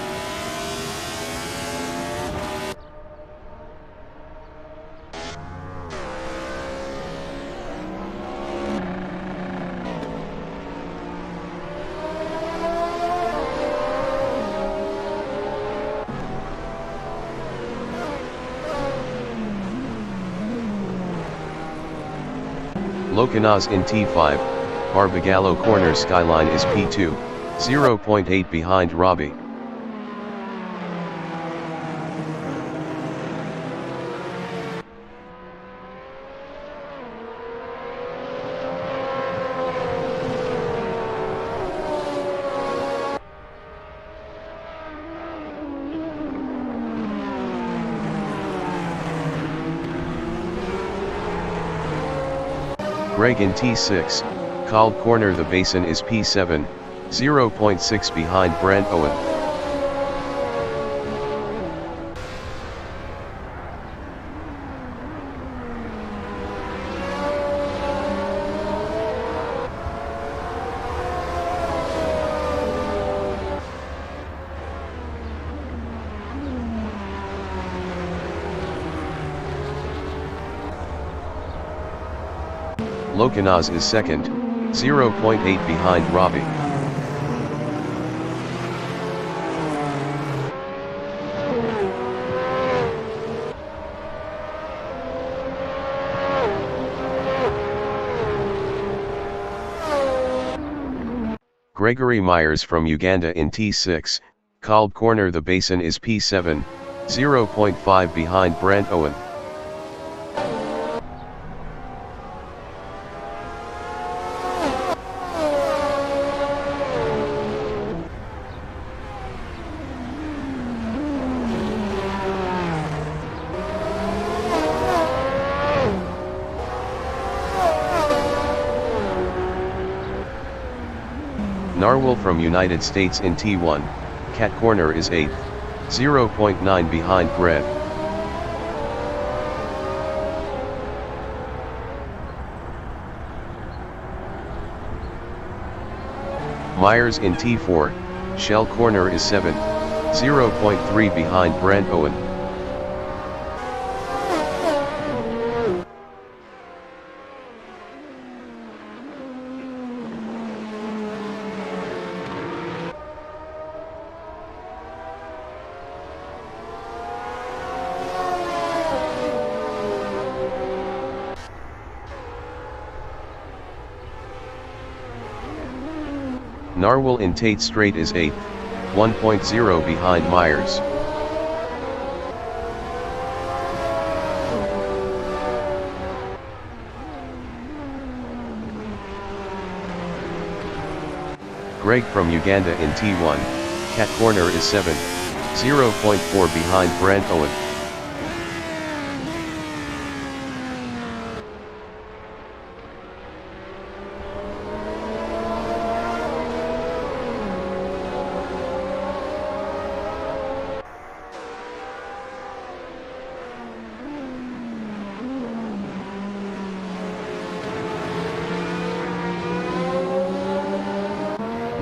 Locanas in T5, Barbagallo corner skyline is P2, 0.8 behind Robbie. Greg in T6, Called corner the basin is P7, 0.6 behind Brant Owen. Locanas is second, 0.8 behind Robbie. Gregory Myers from Uganda in T6, Called corner the basin is P7, 0.5 behind Brant Owen. Narwhal from United States in T1, Cat corner is 8th, 0.9 behind Greg. Myers in T4, Shell corner is 7th, 0.3 behind Brant Owen. Narwhal in Tate Strait is 8th, 1.0 behind Myers. Greg from Uganda in T1, Cat corner is 7th, 0.4 behind Brant Owen.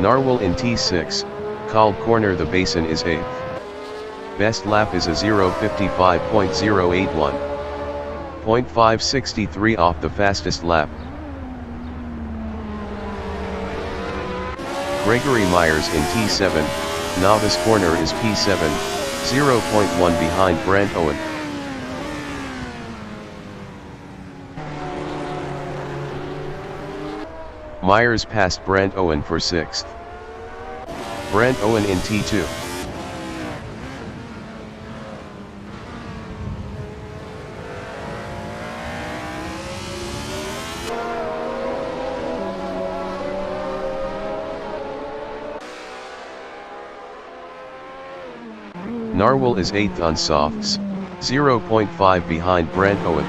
Narwhal in T6, Called corner the basin is 8th. Best lap is a 0:55.081. 0.563 off the fastest lap. Gregory Myers in T7, novice corner is P7, 0.1 behind Brant Owen. Myers passed Brant Owen for 6th. Brant Owen in T2. Narwhal is 8th on softs, 0.5 behind Brant Owen.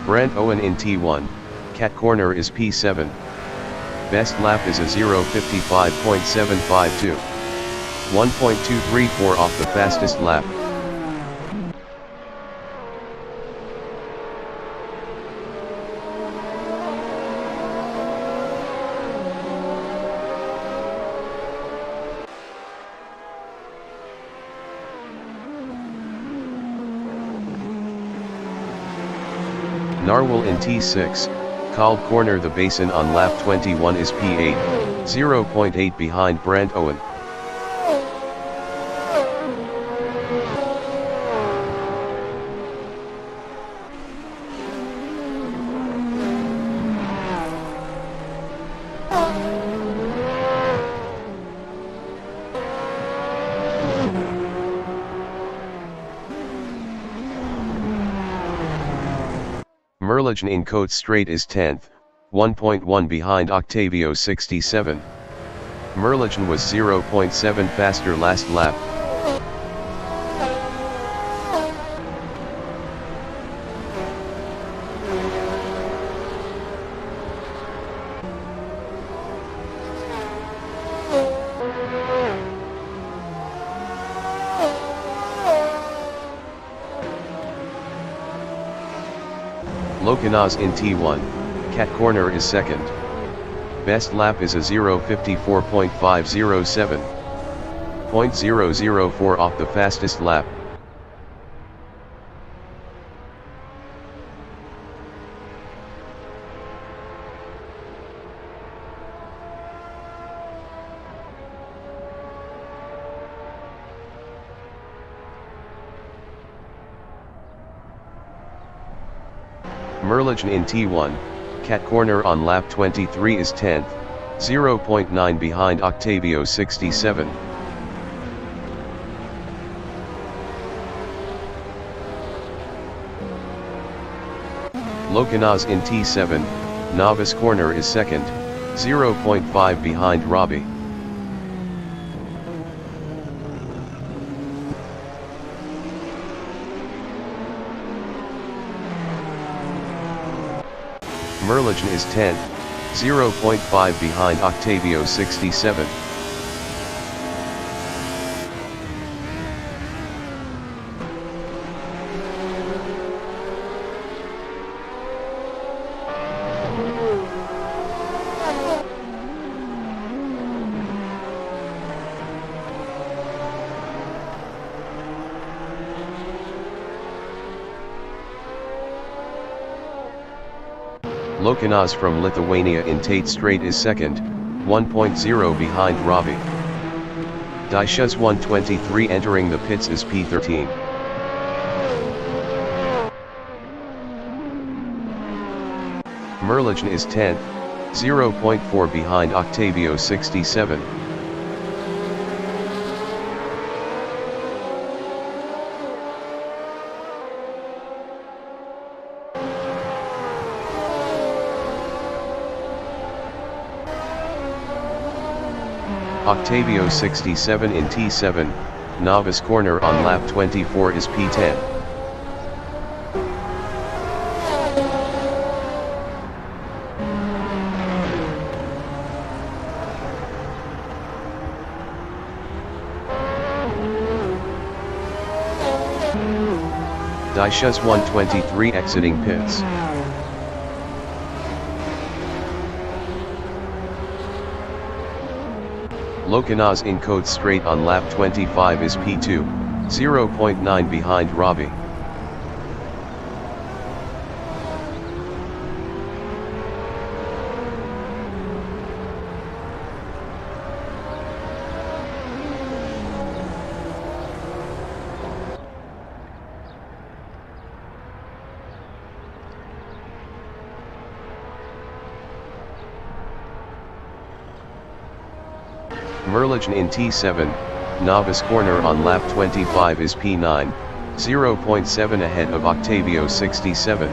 Brant Owen in T1, Cat corner is P7. Best lap is a 0:55.752. 1.234 off the fastest lap. Narwhal in T6, Kalb Corner. The basin on lap 21 is P8, 0.8 behind Brant Owen. Merligen in Coates Strait is 10th, 1.1 behind Octavio 67. Merligen was 0.7 faster last lap. Locanas in T1, Cat Corner is second. Best lap is a 0:54.507. 0.004 off the fastest lap. Merligen in T1, Cat Corner on lap 23 is 10th, 0.9 behind Octavio 67. Locanas in T7, Novice Corner is second, 0.5 behind Robbie. Merligen is 10th, 0.5 behind Octavio 67. Locanas from Lithuania in Tate Strait is second, 1.0 behind Robbie. Daishas 123 entering the pits is P13. Merligen is 10th, 0.4 behind Octavio 67. Octavio 67 in T7, Novice Corner on lap 24 is P10. Daishas 123 exiting pits. Locanas in Coates Strait on lap 25 is P2, 0.9 behind Robbie. Merligen in T7, Novice Corner on lap 25 is P9, 0.7 ahead of Octavio 67.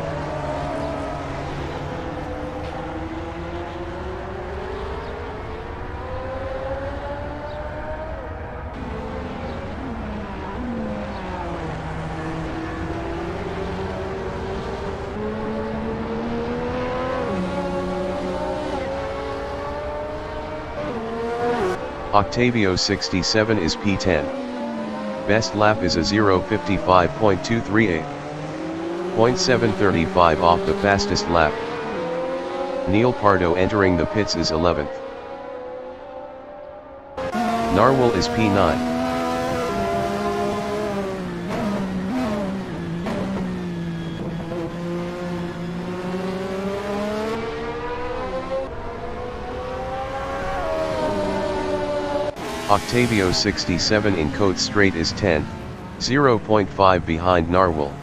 Octavio 67 is P10. Best lap is a 0:55.238. 0.735 off the fastest lap. Neil Pardo entering the pits is 11th. Narwhal is P9. Octavio 67 in Cote Straight is 10th, 0.5 behind Narwhal.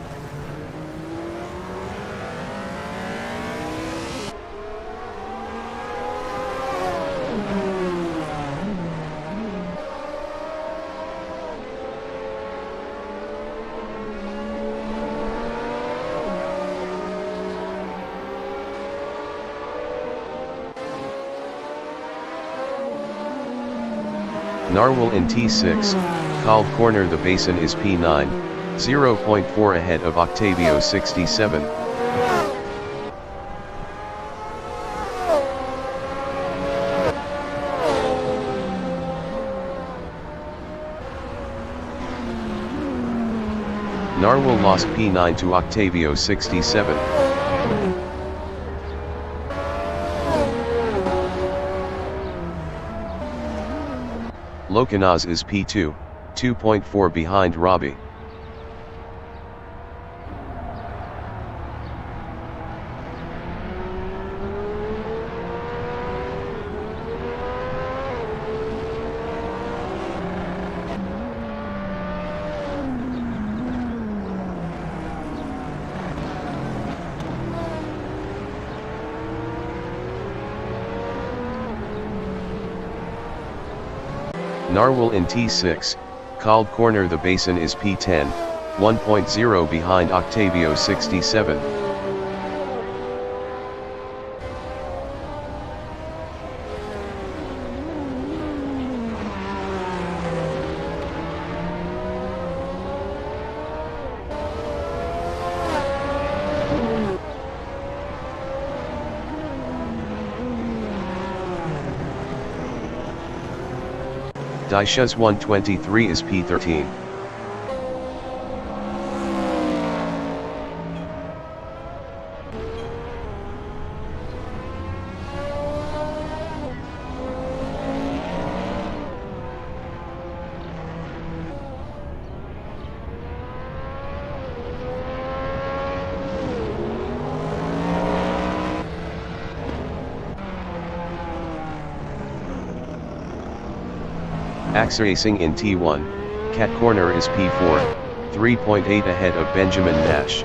Narwhal in T6, Called Corner the Basin is P9, 0.4 ahead of Octavio 67. Narwhal lost P9 to Octavio 67. Locanaz is P2, 2.4 behind Robbie. Narwhal in T6, Called Corner the Basin is P10, 1.0 behind Octavio 67. Daisha's 123 is P13. Axe Racing in T1, Cat Corner is P4, 3.8 ahead of Benjamin Nash.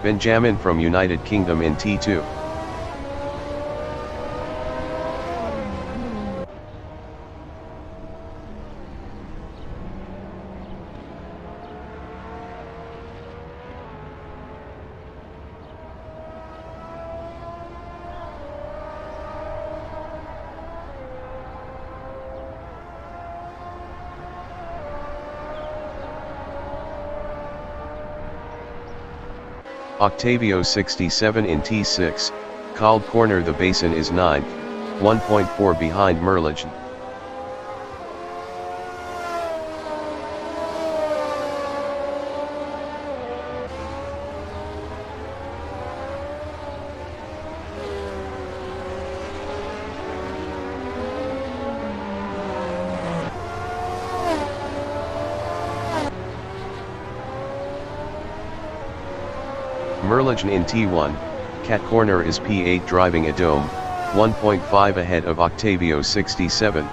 Benjamin from United Kingdom in T2. Octavio 67 in T6, Called Corner the Basin is 9th, 1.4 behind Merligen. Merligen in T1, Cat Corner is P8 driving a dome, 1.5 ahead of Octavio 67.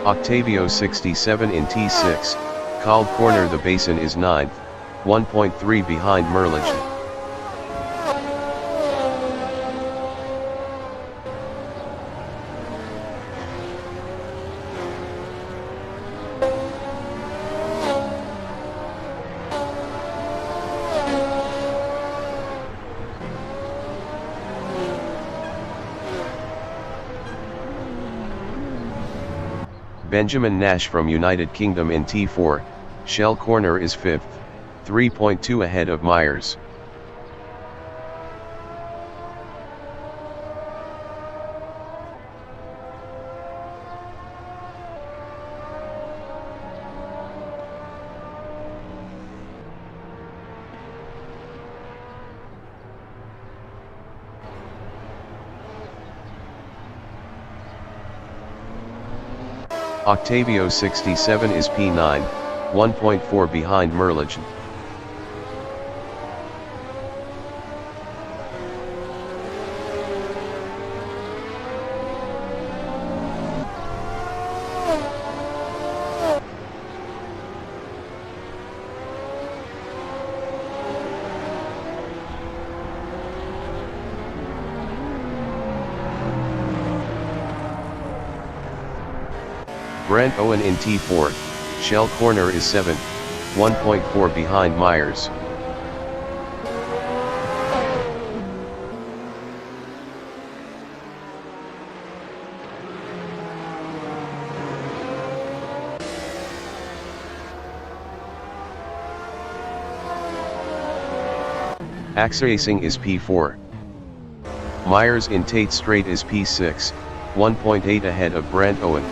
Octavio 67 in T6, Called Corner the Basin is 9th, 1.3 behind Merligen. Benjamin Nash from United Kingdom in T4, Shell Corner is 5th, 3.2 ahead of Myers. Octavio 67 is P9, 1.4 behind Merlich. Brent Owen in T4, Shell Corner is 7th, 1.4 behind Myers. AXA Racing is P4. Myers in Tate Strait is P6, 1.8 ahead of Brent Owen.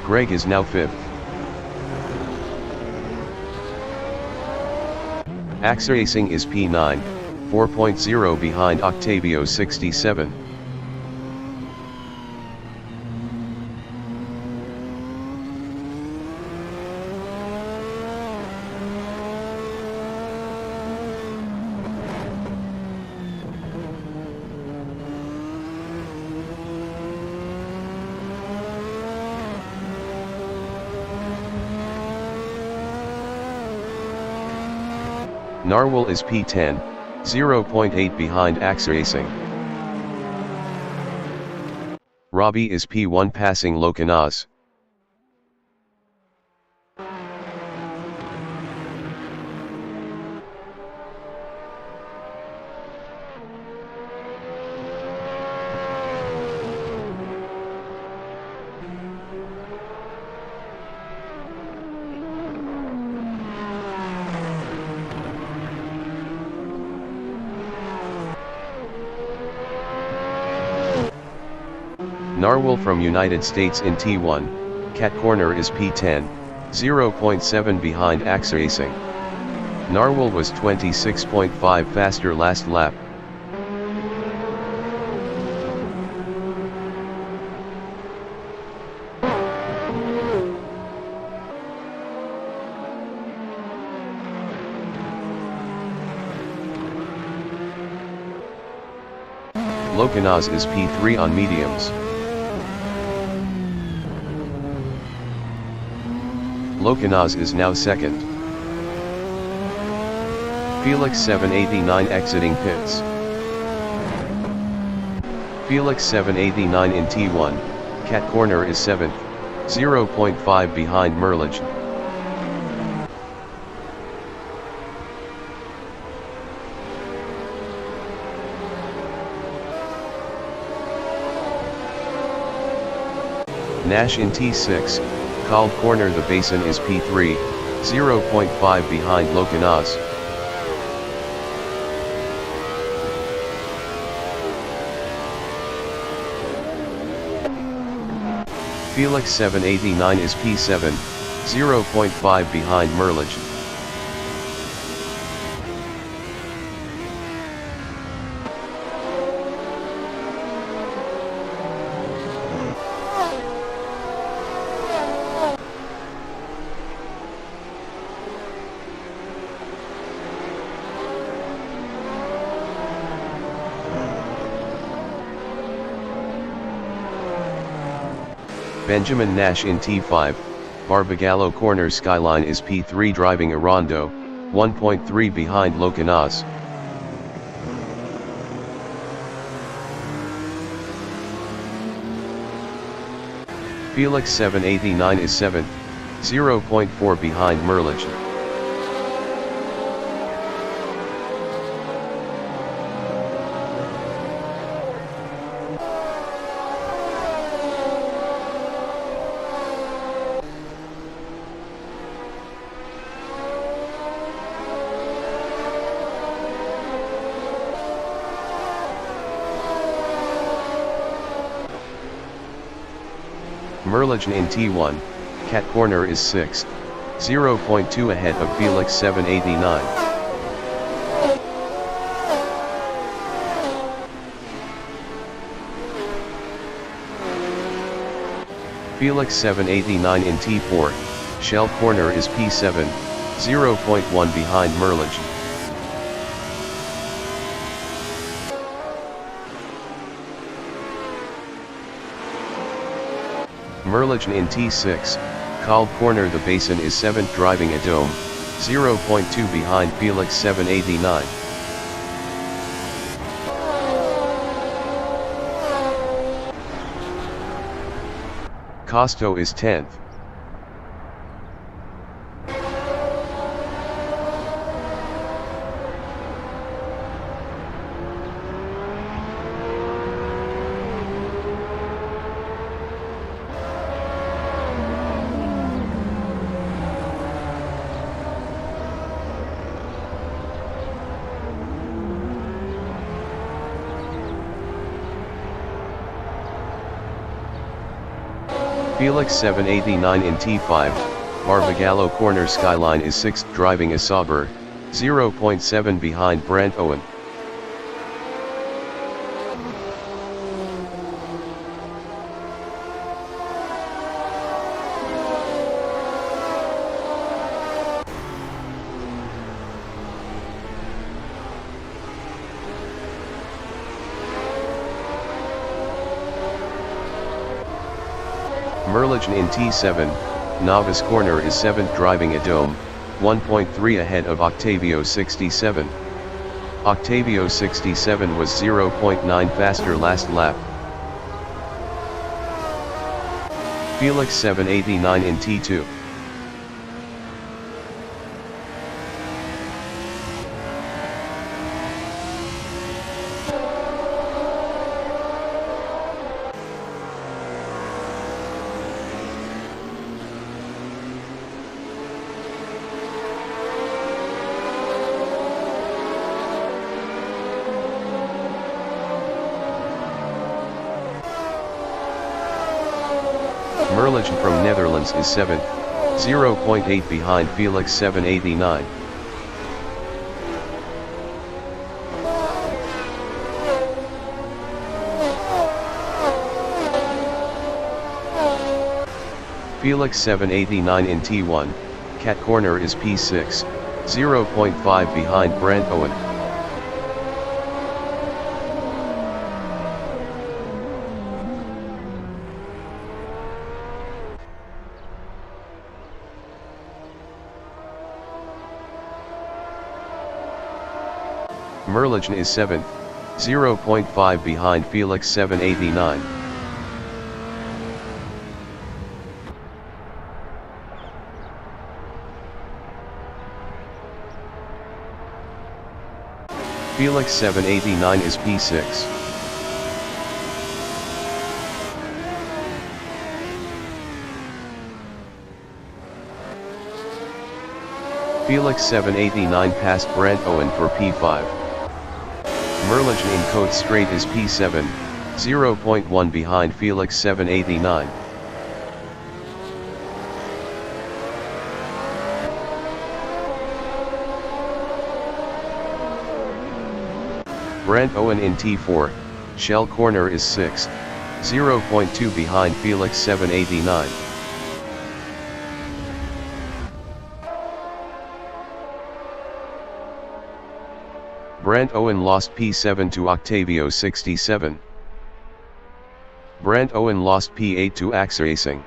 Greg is now 5th. AXA Racing is P9, 4.0 behind Octavio 67. Narwhal is P10, 0.8 behind AXA Racing. Robbie is P1 passing Locanaz. Narwhal from United States in T1, Cat Corner is P10, 0.7 behind AXA Racing. Narwhal was 26.5 faster last lap. Locanaz is P3 on mediums. Locanaz is now 2nd. Felix 789 exiting pits. Felix 789 in T1, Cat Corner is 7th, 0.5 behind Merlich. Nash in T6, Called Corner the Basin is P3, 0.5 behind Locanaz. Felix 789 is P7, 0.5 behind Merlich. Benjamin Nash in T5, Barbagallo Corner Skyline is P3 driving a rondo, 1.3 behind Locanaz. Felix 789 is 7th, 0.4 behind Merlich. Merlich in T1, Cat Corner is 6th. 0.2 ahead of Felix 789. Felix 789 in T4, shell corner is P7, 0.1 behind Merlich. Merlich in T6, Kalb corner the basin is 7th driving a dome, 0.2 behind Felix 789. Costo is 10th. Felix 789 in T5, Barbagallo corner skyline is 6th driving a Sauber, 0.7 behind Brandt Owen. Merlich in T7, novice corner is 7th driving a dome, 1.3 ahead of Octavio 67. Octavio 67 was 0.9 faster last lap. Felix 789 in T2. Merlich from Netherlands is 7th, 0.8 behind Felix 789. Felix 789 in T1, Cat corner is P6, 0.5 behind Brandt Owen. Merlich is 7th, 0.5 behind Felix 789. Felix 789 is P6. Felix 789 passed Brandt Owen for P5. Merlich in Côte Straight is P7, 0.1 behind Felix 789. Brandt Owen in T4, shell corner is 6th, 0.2 behind Felix 789. Brandt Owen lost P7 to Octavio 67. Brandt Owen lost P8 to Axe Racing.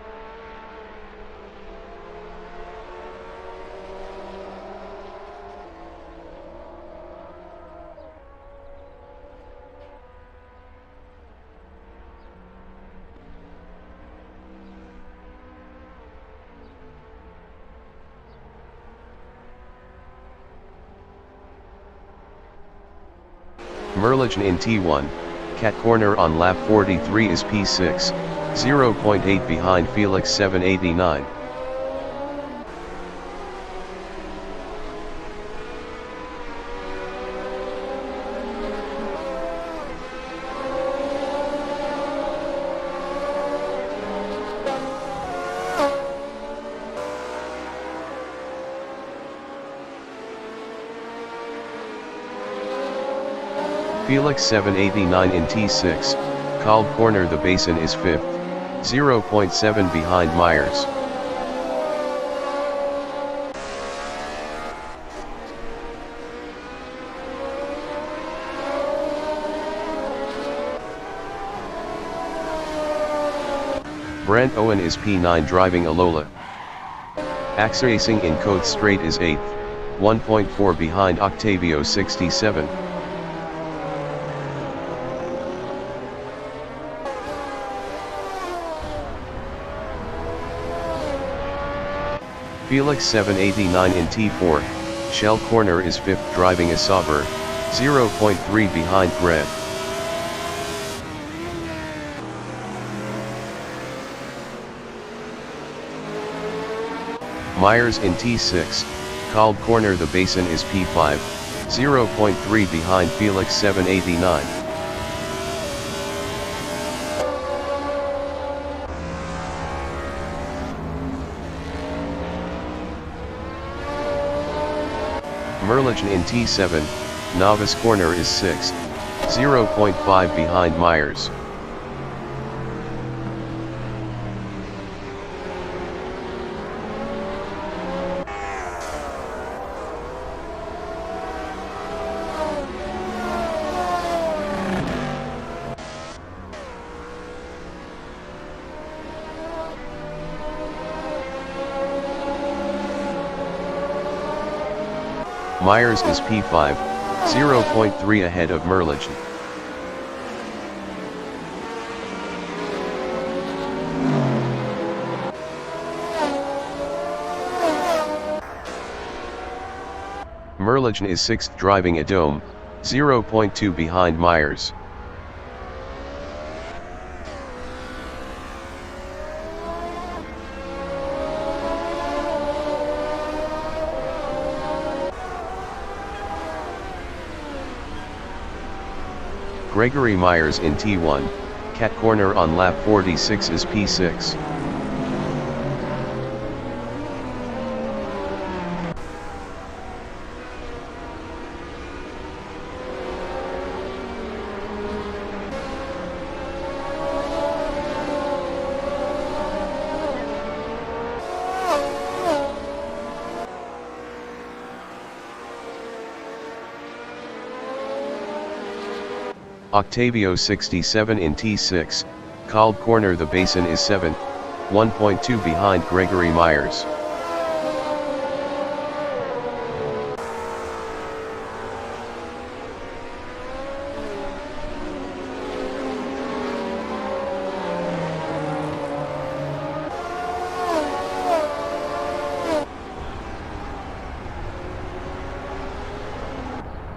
Merlich in T1, Cat corner on lap 43 is P6, 0.8 behind Felix 789. Felix 789 in T6, called corner the basin is 5th, 0.7 behind Myers. Brent Owen is P9 driving Alola. Racing in Coates Straight is 8th, 1.4 behind Octavio 67. Felix 789 in T4, Shell Corner is 5th driving Asaber, 0.3 behind Grant. Myers in T6, called corner the basin is P5, 0.3 behind Felix 789. Merligen in T7, novice corner is 6th, 0.5 behind Myers. Myers is P5, 0.3 ahead of Merligen. Merligen is 6th driving a Dome, 0.2 behind Myers. Gregory Myers in T1, Cat Corner on lap 46 is P6. Octavio 67 in T6, called corner the basin is 7th, 1.2 behind Gregory Myers.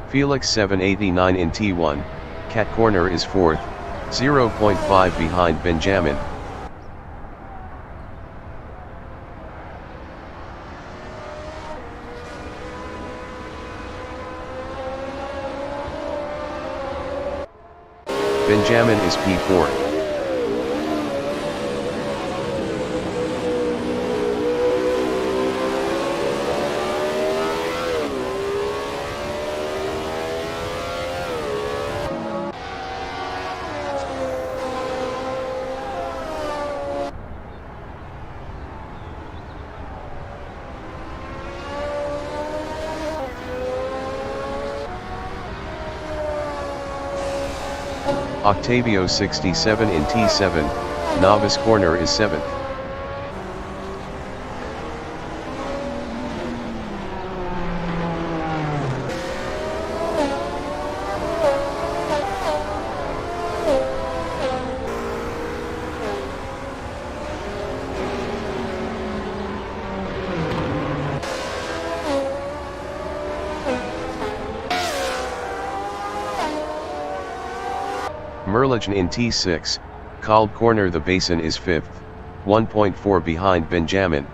Felix 789 in T1, Cat Corner is 4th, 0.5 behind Benjamin. Benjamin is P4. Octavio 67 in T7, novice corner is 7th. Merligen in T6, called corner the basin is 5th, 1.4 behind Benjamin.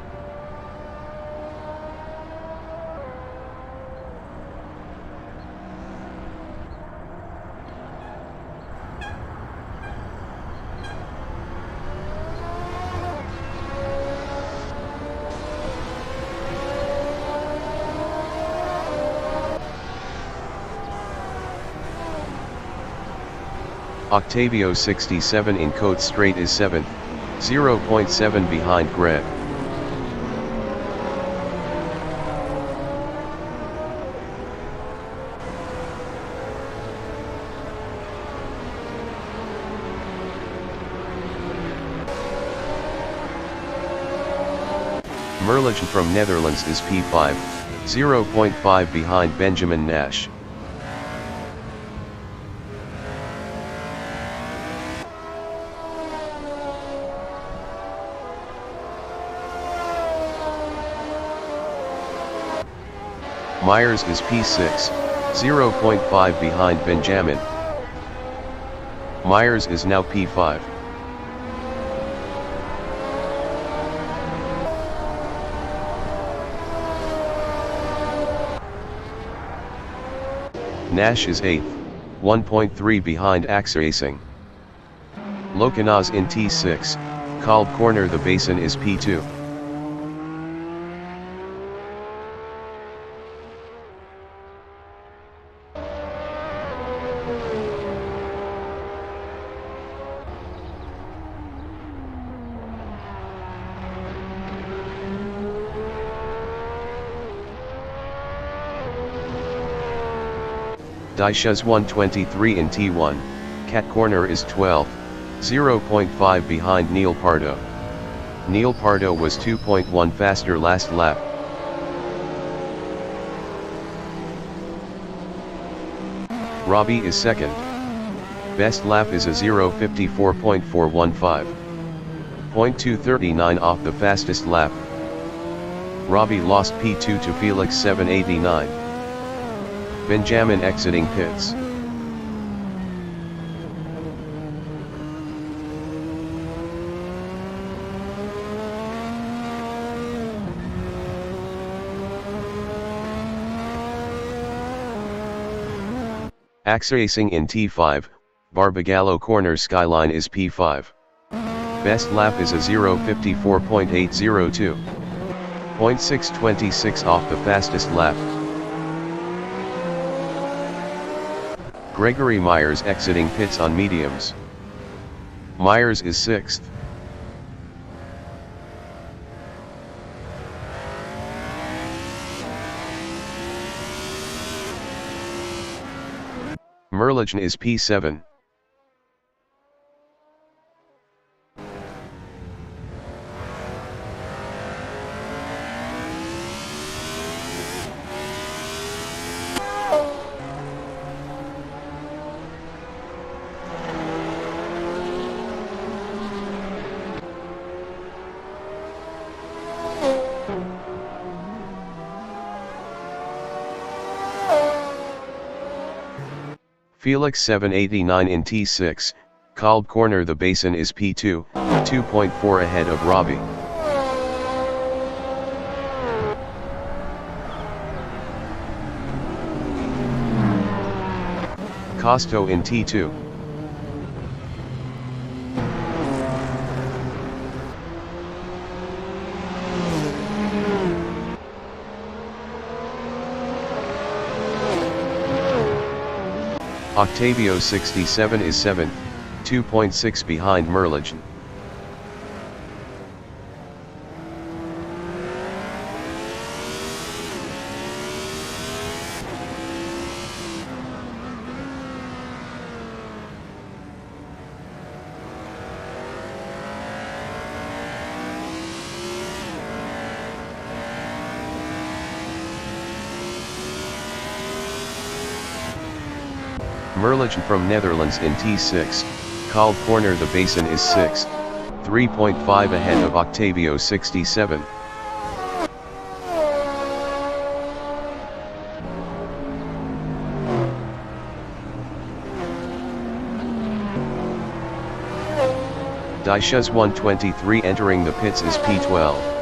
Octavio 67 in Cote Straight is 7th, 0.7 behind Greg. Merligen from Netherlands is P5, 0.5 behind Benjamin Nash. Myers is P6, 0.5 behind Benjamin. Myers is now P5. Nash is 8th, 1.3 behind Axracing. Lokanaz in T6, Kalb Corner the Basin is P2. Daisha's 123 in T1, Cat Corner is 12th, 0.5 behind Neil Pardo. Neil Pardo was 2.1 faster last lap. Robbie is 2nd. Best lap is a 0:54.415. 0.239 off the fastest lap. Robbie lost P2 to Felix 789. Benjamin exiting pits. Axracing in T5, Barbagallo Corner Skyline is P5. Best lap is a 0:54.802. 0.626 off the fastest lap. Gregory Myers exiting pits on mediums. Myers is 6th. Merligen is P7. Felix 789 in T6, Kalb Corner the Basin is P2, 2.4 ahead of Robbie. Costo in T2. Octavio 67 is 7th, 2.6 behind Merligen. Merligen from Netherlands in T6, Kalb Corner the Basin is 6th, 3.5 ahead of Octavio 67. Daisha's 123 entering the pits is P12.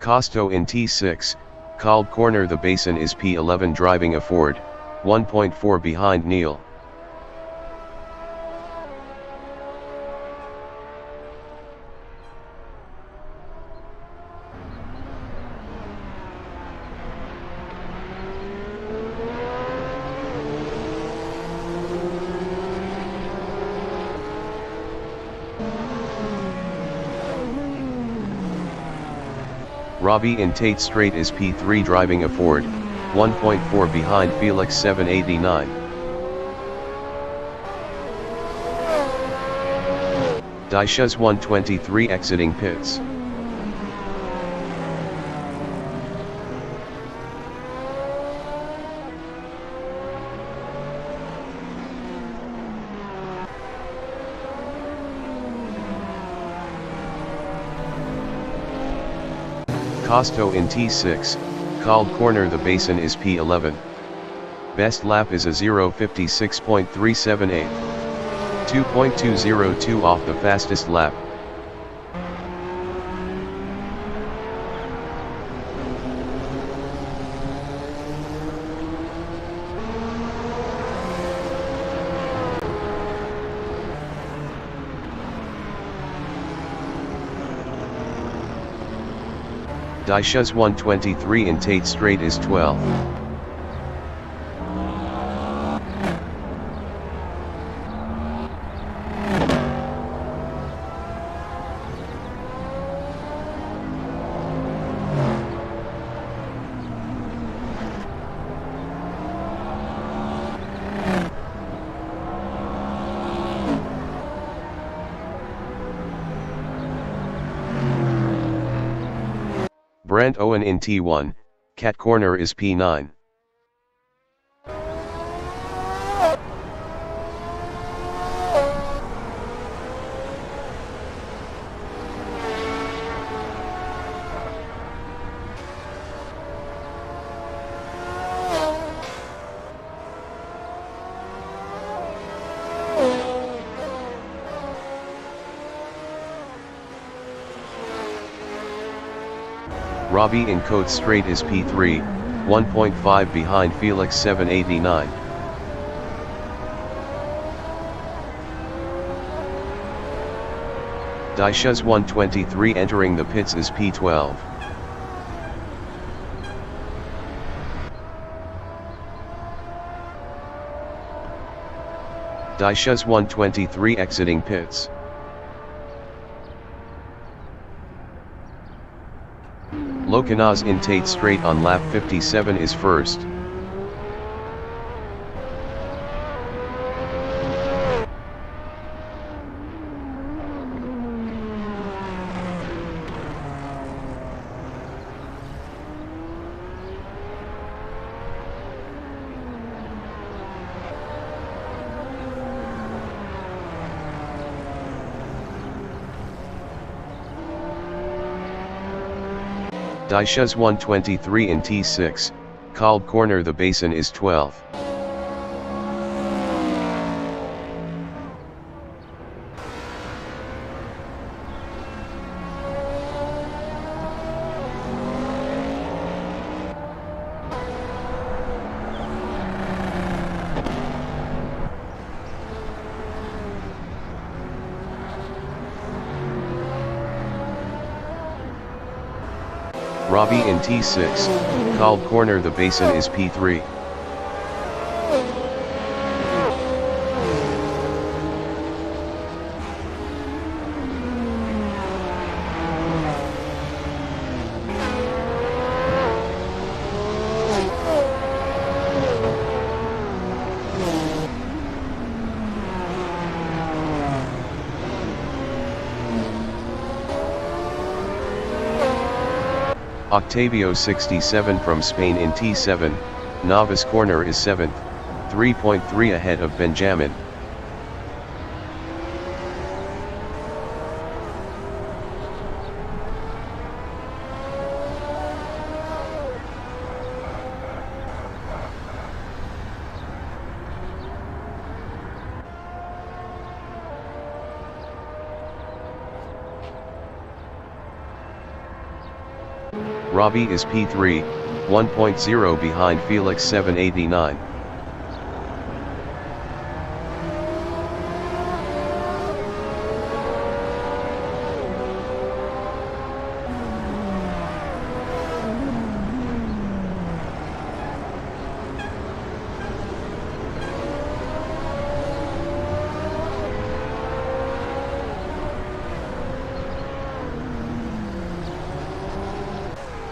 Costo in T6, Kalb Corner the Basin is P11 driving a Ford, 1.4 behind Neil. Robbie in Tate Straight is P3 driving a Ford, 1.4 behind Felix 789. Daishas 123 exiting pits. Costo in T6, called corner the basin is P11. Best lap is a 0:56.378. 2.202 off the fastest lap. Daishas 123 in Tate Straight is 12. Brent Owen in T1, cat corner is P9. Robbie in Cote Straight is P3, 1.5 behind Felix 789. Daishas 123 entering the pits is P12. Daishas 123 exiting pits. Lokanaz in Tate Straight on lap 57 is first. Daishas 123 in T6, called corner the basin is 12. Robbie in T6, called corner the basin is P3. Octavio 67 from Spain in T7, novice corner is 7th, 3.3 ahead of Benjamin. Robbie is P3, 1.0 behind Felix 789.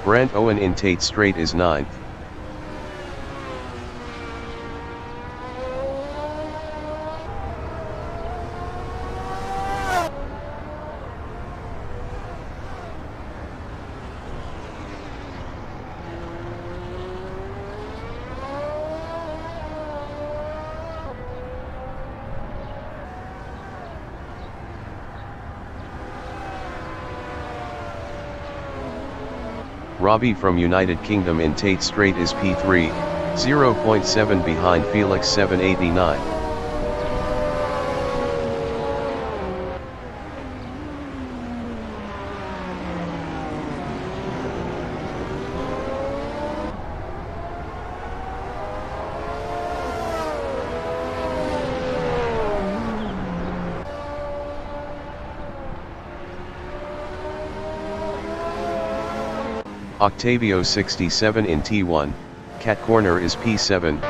Brent Owen in Tate Straight is 9th. Robbie from United Kingdom in Tate Straight is P3, 0.7 behind Felix 789. Octavio 67 in T1, Cat Corner is P7,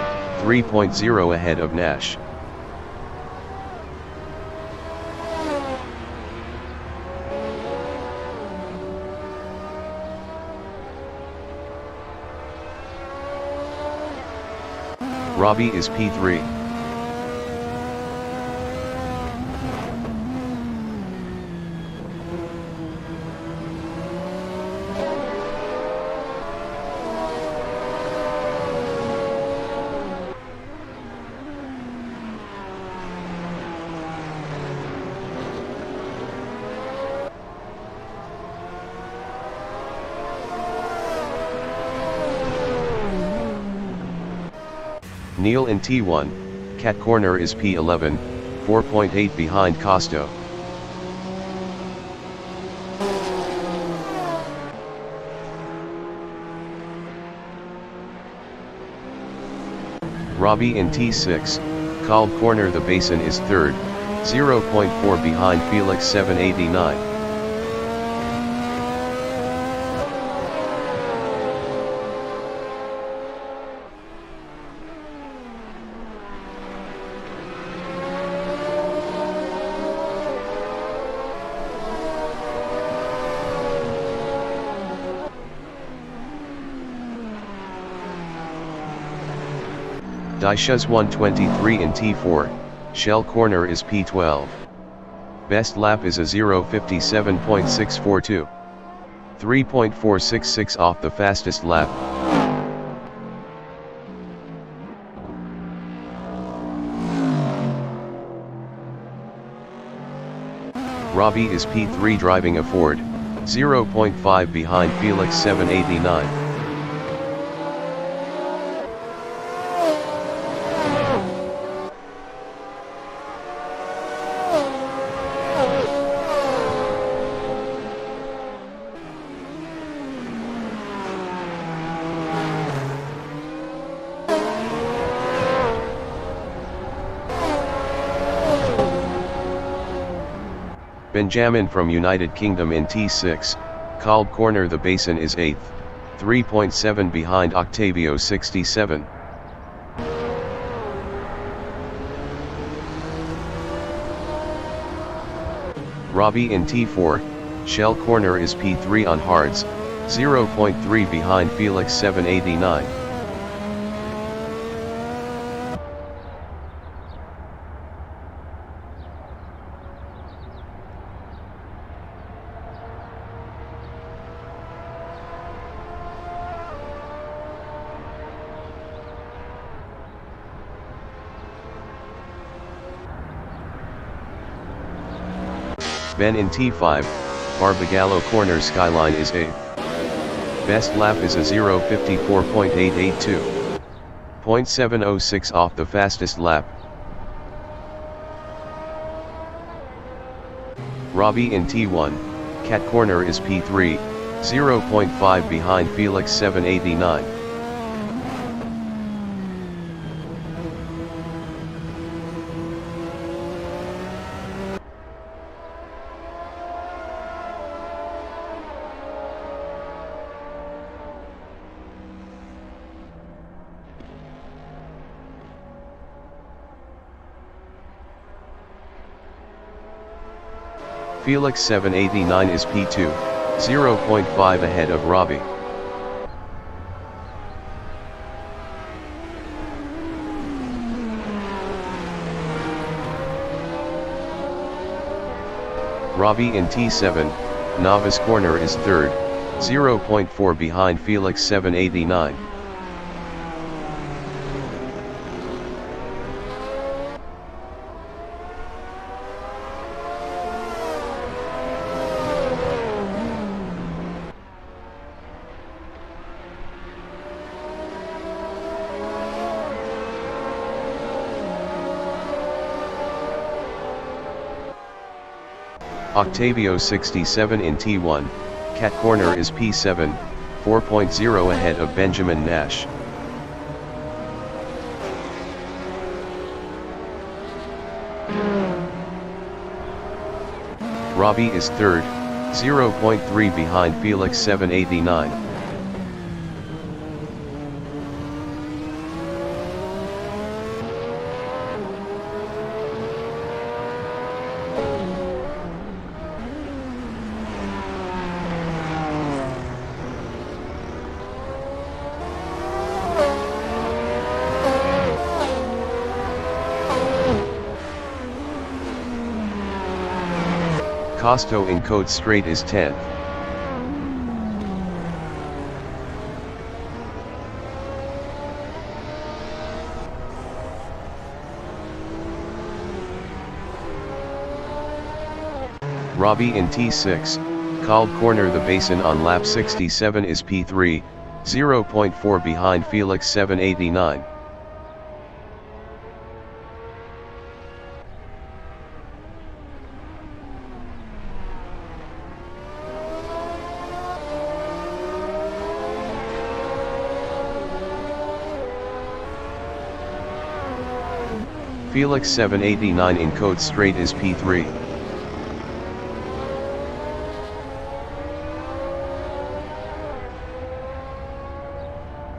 3.0 ahead of Nash. Robbie is P3. Neil in T1, Cat Corner is P11, 4.8 behind Costo. Robbie in T6, Called Corner the Basin is 3rd, 0.4 behind Felix 789. Daisha's 123 in T4, Shell Corner is P12. Best lap is a 0:57.642. 3.466 off the fastest lap. Robbie is P3 driving a Ford, 0.5 behind Felix 789. Benjamin from United Kingdom in T6, Called Corner the Basin is 8th, 3.7 behind Octavio 67. Robbie in T4, Shell Corner is P3 on hards, 0.3 behind Felix 789. Ben in T5, Barbagallo Corner Skyline is 8th. Best lap is a 0:54.882. 0.706 off the fastest lap. Robbie in T1, Cat Corner is P3, 0.5 behind Felix 789. Felix 789 is P2, 0.5 ahead of Robbie. Robbie in T7, novice corner is third, 0.4 behind Felix 789. Octavio 67 in T1, cat corner is P7, 4.0 ahead of Benjamin Nash. Robbie is third, 0.3 behind Felix 789. Costo in Code Straight is 10th. Robbie in T6, called corner the basin on lap 67 is P3, 0.4 behind Felix 789. Felix 789 in Code Straight is P3.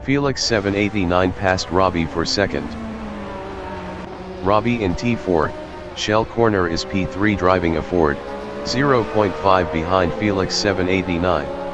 Felix 789 passed Robbie for second. Robbie in T4, shell corner is P3 driving a Ford, 0.5 behind Felix 789.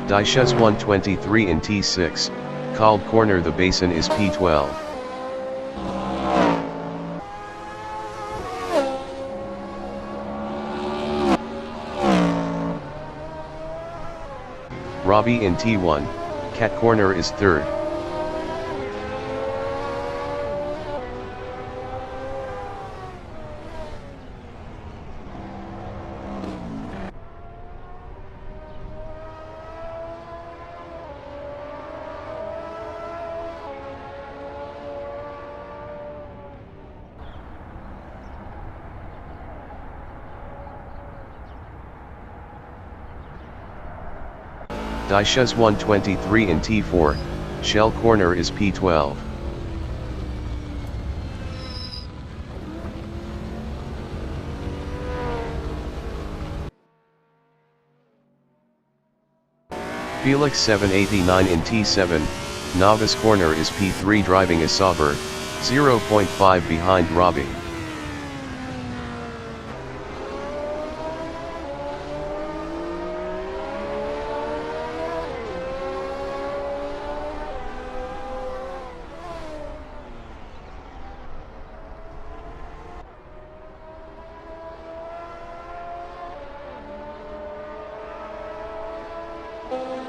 Daisha's 123 in T6, called corner the basin is P12. Robbie in T1, cat corner is third. Daisha's 123 in T4, shell corner is P12. Felix 789 in T7, novice corner is P3 driving a Sauber, 0.5 behind Robbie.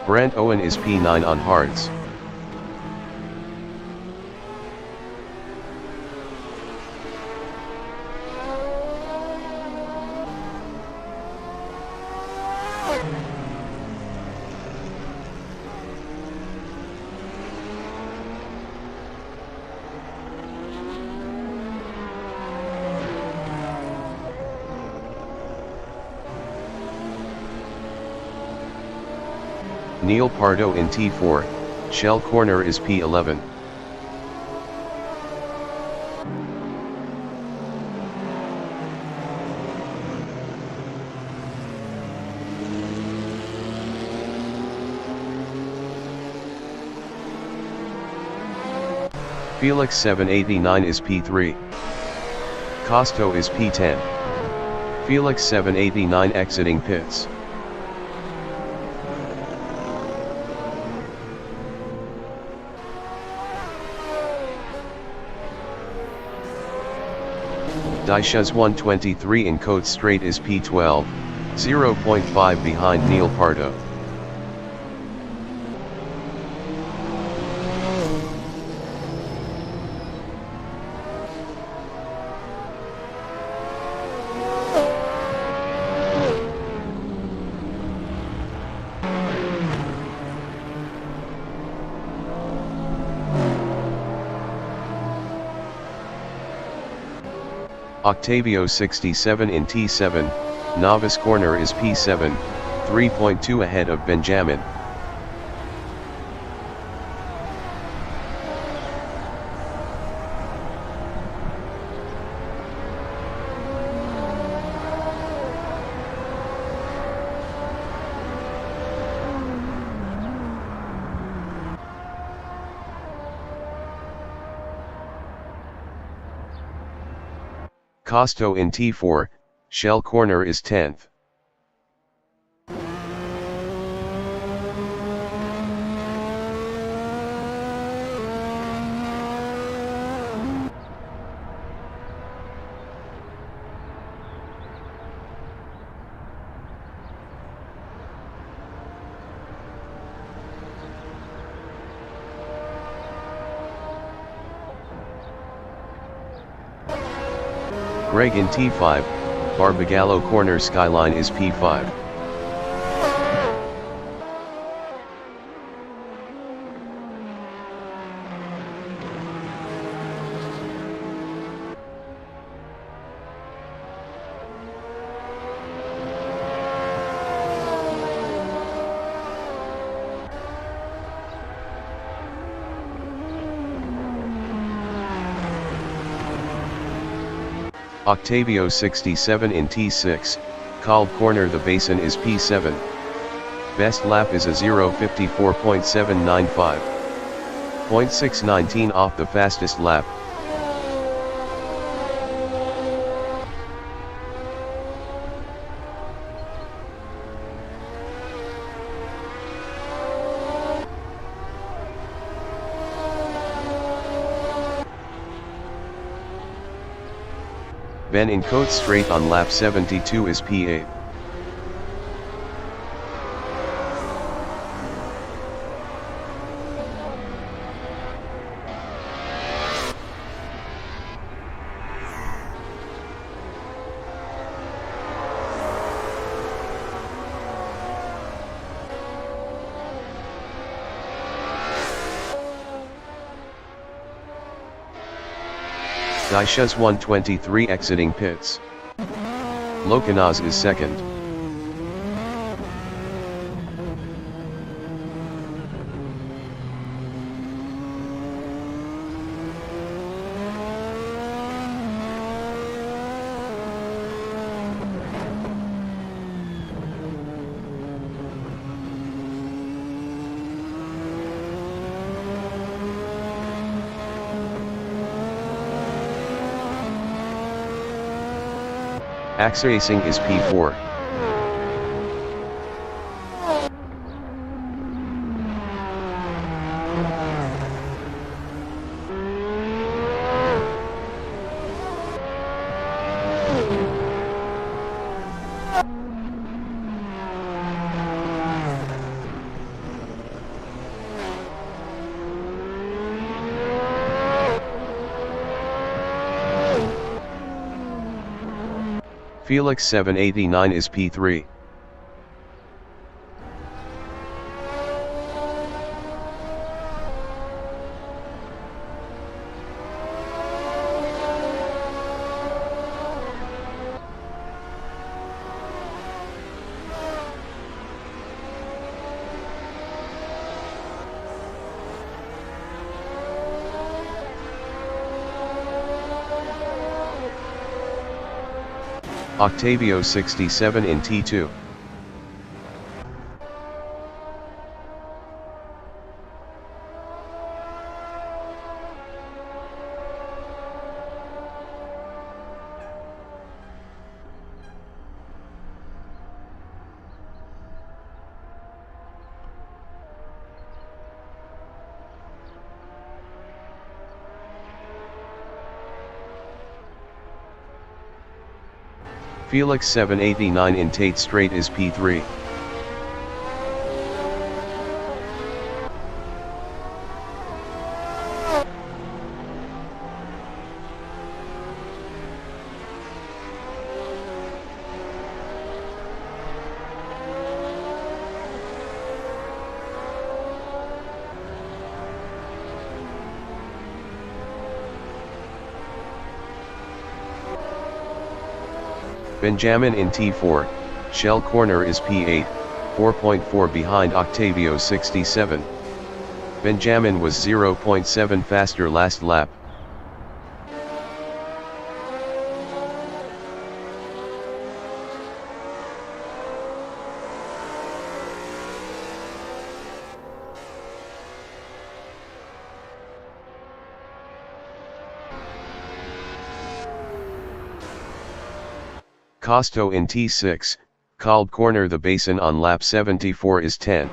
Brant Owen is P9 on hards. Neil Pardo in T4, shell corner is P11. Felix 789 is P3. Costo is P10. Felix 789 exiting pits. Daishas 123 in Cote Straight is P12, 0.5 behind Neil Pardo. Octavio 67 in T7, novice corner is P7, 3.2 ahead of Benjamin. Costo in T4, shell corner is 10th. Greg in T5, Barbagallo corner skyline is P5. Octavio 67 in T6, called corner the basin is P7. Best lap is a 0:54.795. 0.619 off the fastest lap. Ben in Cote Straight on lap 72 is P8. Daishas 123 exiting pits. Locanaz is second. Axe Racing is P4. Felix 789 is P3. Octavio 67 in T2. Felix 789 in Tate Straight is P3. Benjamin in T4, Shell Corner is P8, 4.4 behind Octavio 67. Benjamin was 0.7 faster last lap. Costo in T6, Kalb Corner the Basin on lap 74 is 10th.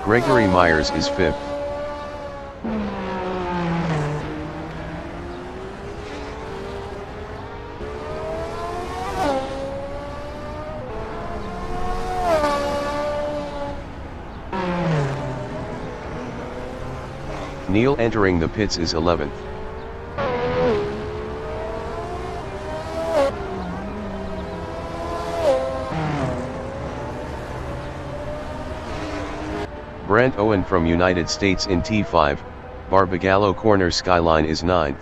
Gregory Myers is 5th. Neil entering the pits is 11th. Brent Owen from United States in T5, Barbagallo Corner Skyline is 9th.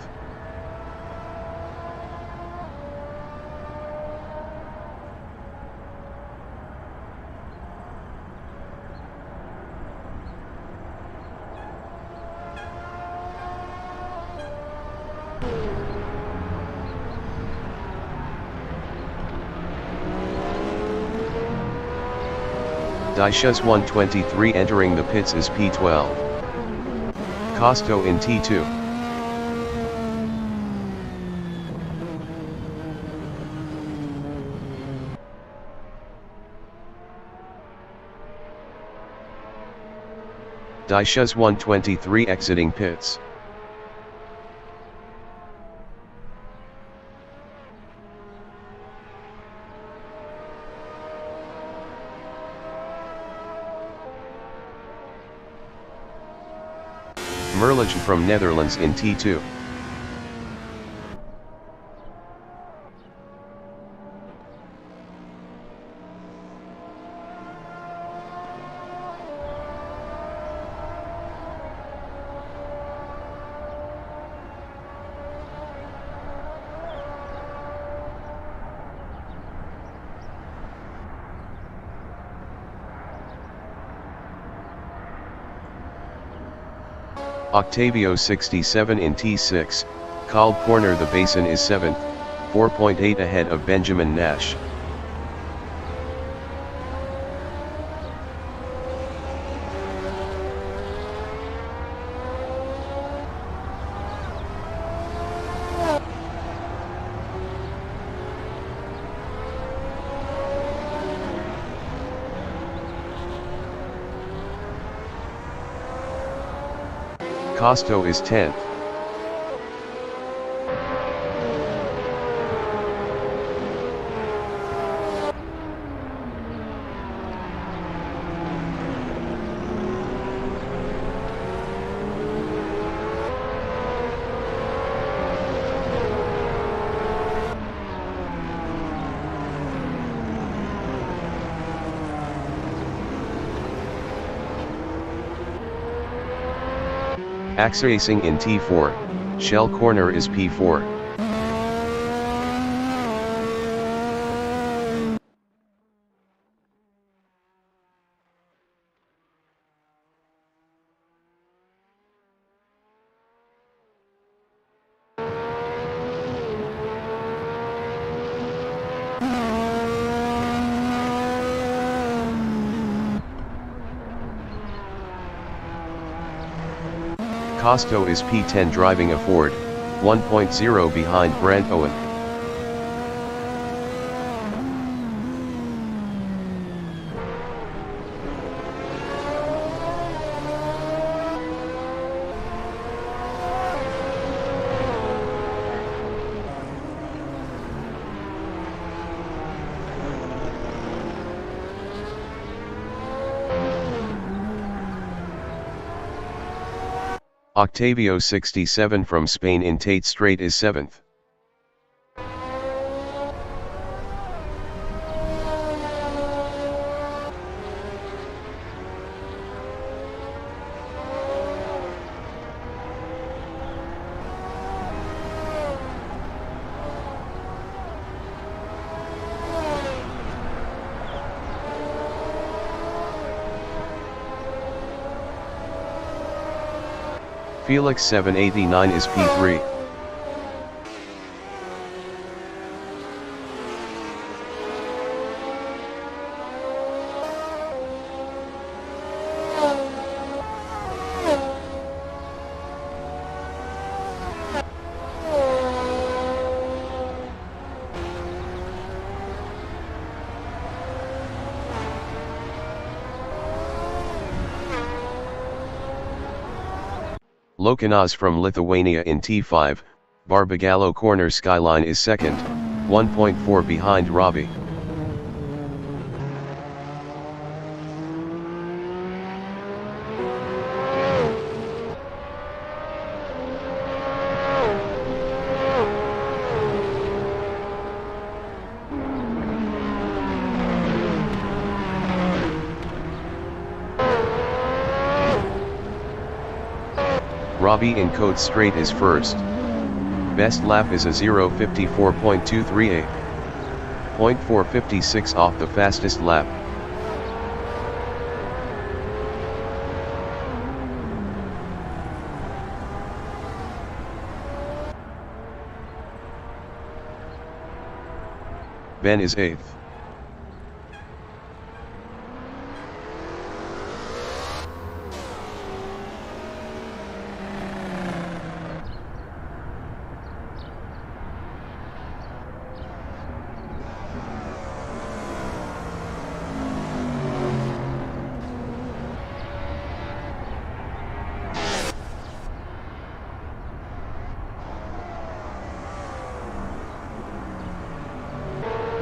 Daishas 123 entering the pits is P12. Costo in T2. Daishas 123 exiting pits. Merligen from Netherlands in T2. Octavio 67 in T6, Kalb Corner the Basin is 7th, 4.8 ahead of Benjamin Nash. Costo is 10th. Axe Racing in T4, Shell Corner is P4. Costo is P10 driving a Ford, 1.0 behind Brant Owen. Octavio 67 from Spain in Tate Strait is 7th. Felix 789 is P3. Lokinas from Lithuania in T5, Barbagallo corner skyline is 2nd, 1.4 behind Ravi. Ravi in Coate Strait is 1st. Best lap is a 0:54.238. 0.456 off the fastest lap. Ben is 8th.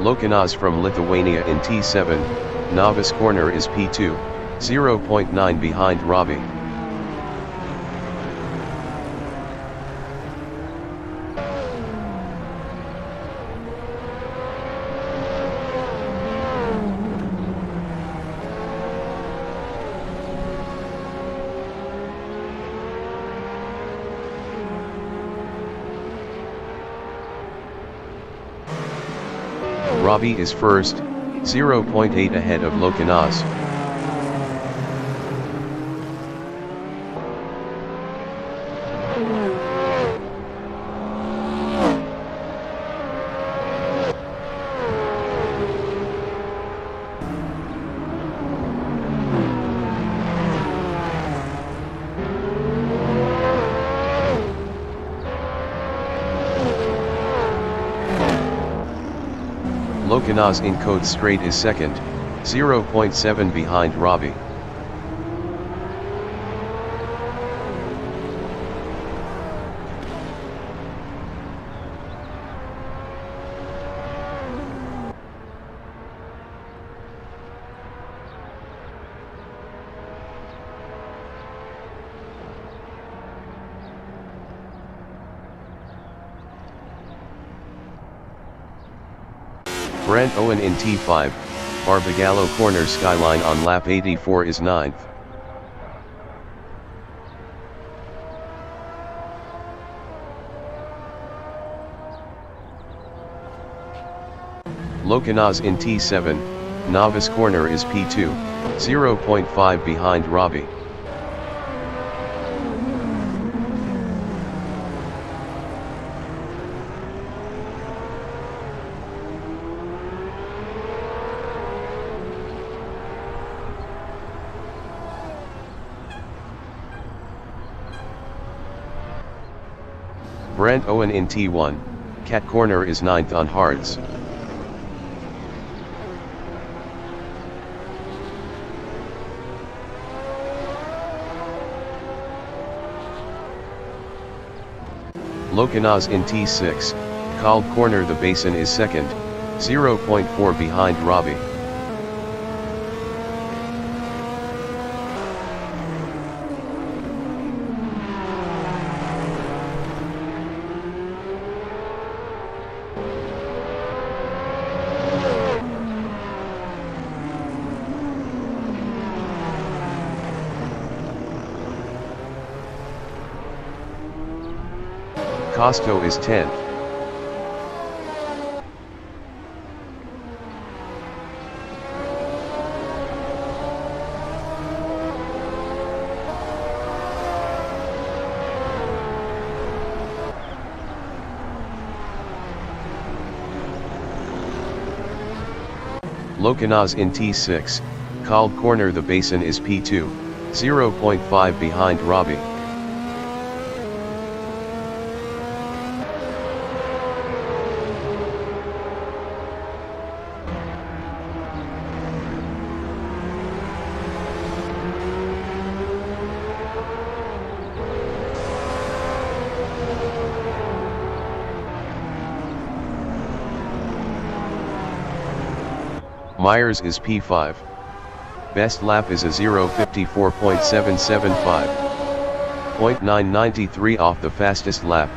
Lokinas from Lithuania in T7, novice corner is P2, 0.9 behind Ravi. Ravi is 1st, 0.8 ahead of Lokinas. Lokinas in Coate Strait is 2nd, 0.7 behind Ravi. Brant Owen in T5, Barbagallo corner skyline on lap 84 is 9th. Lokinas in T7, novice corner is P2, 0.5 behind Ravi. Brent Owen in T1, Cat Corner is 9th on hards. Lokanaz in T6, Called Corner the Basin is 2nd, 0.4 behind Robbie. Costo is 10th. Lokanaz in T6, Called Corner the Basin is P2, 0.5 behind Robbie. Myers is P5. Best lap is a 0:54.775. 0.993 off the fastest lap.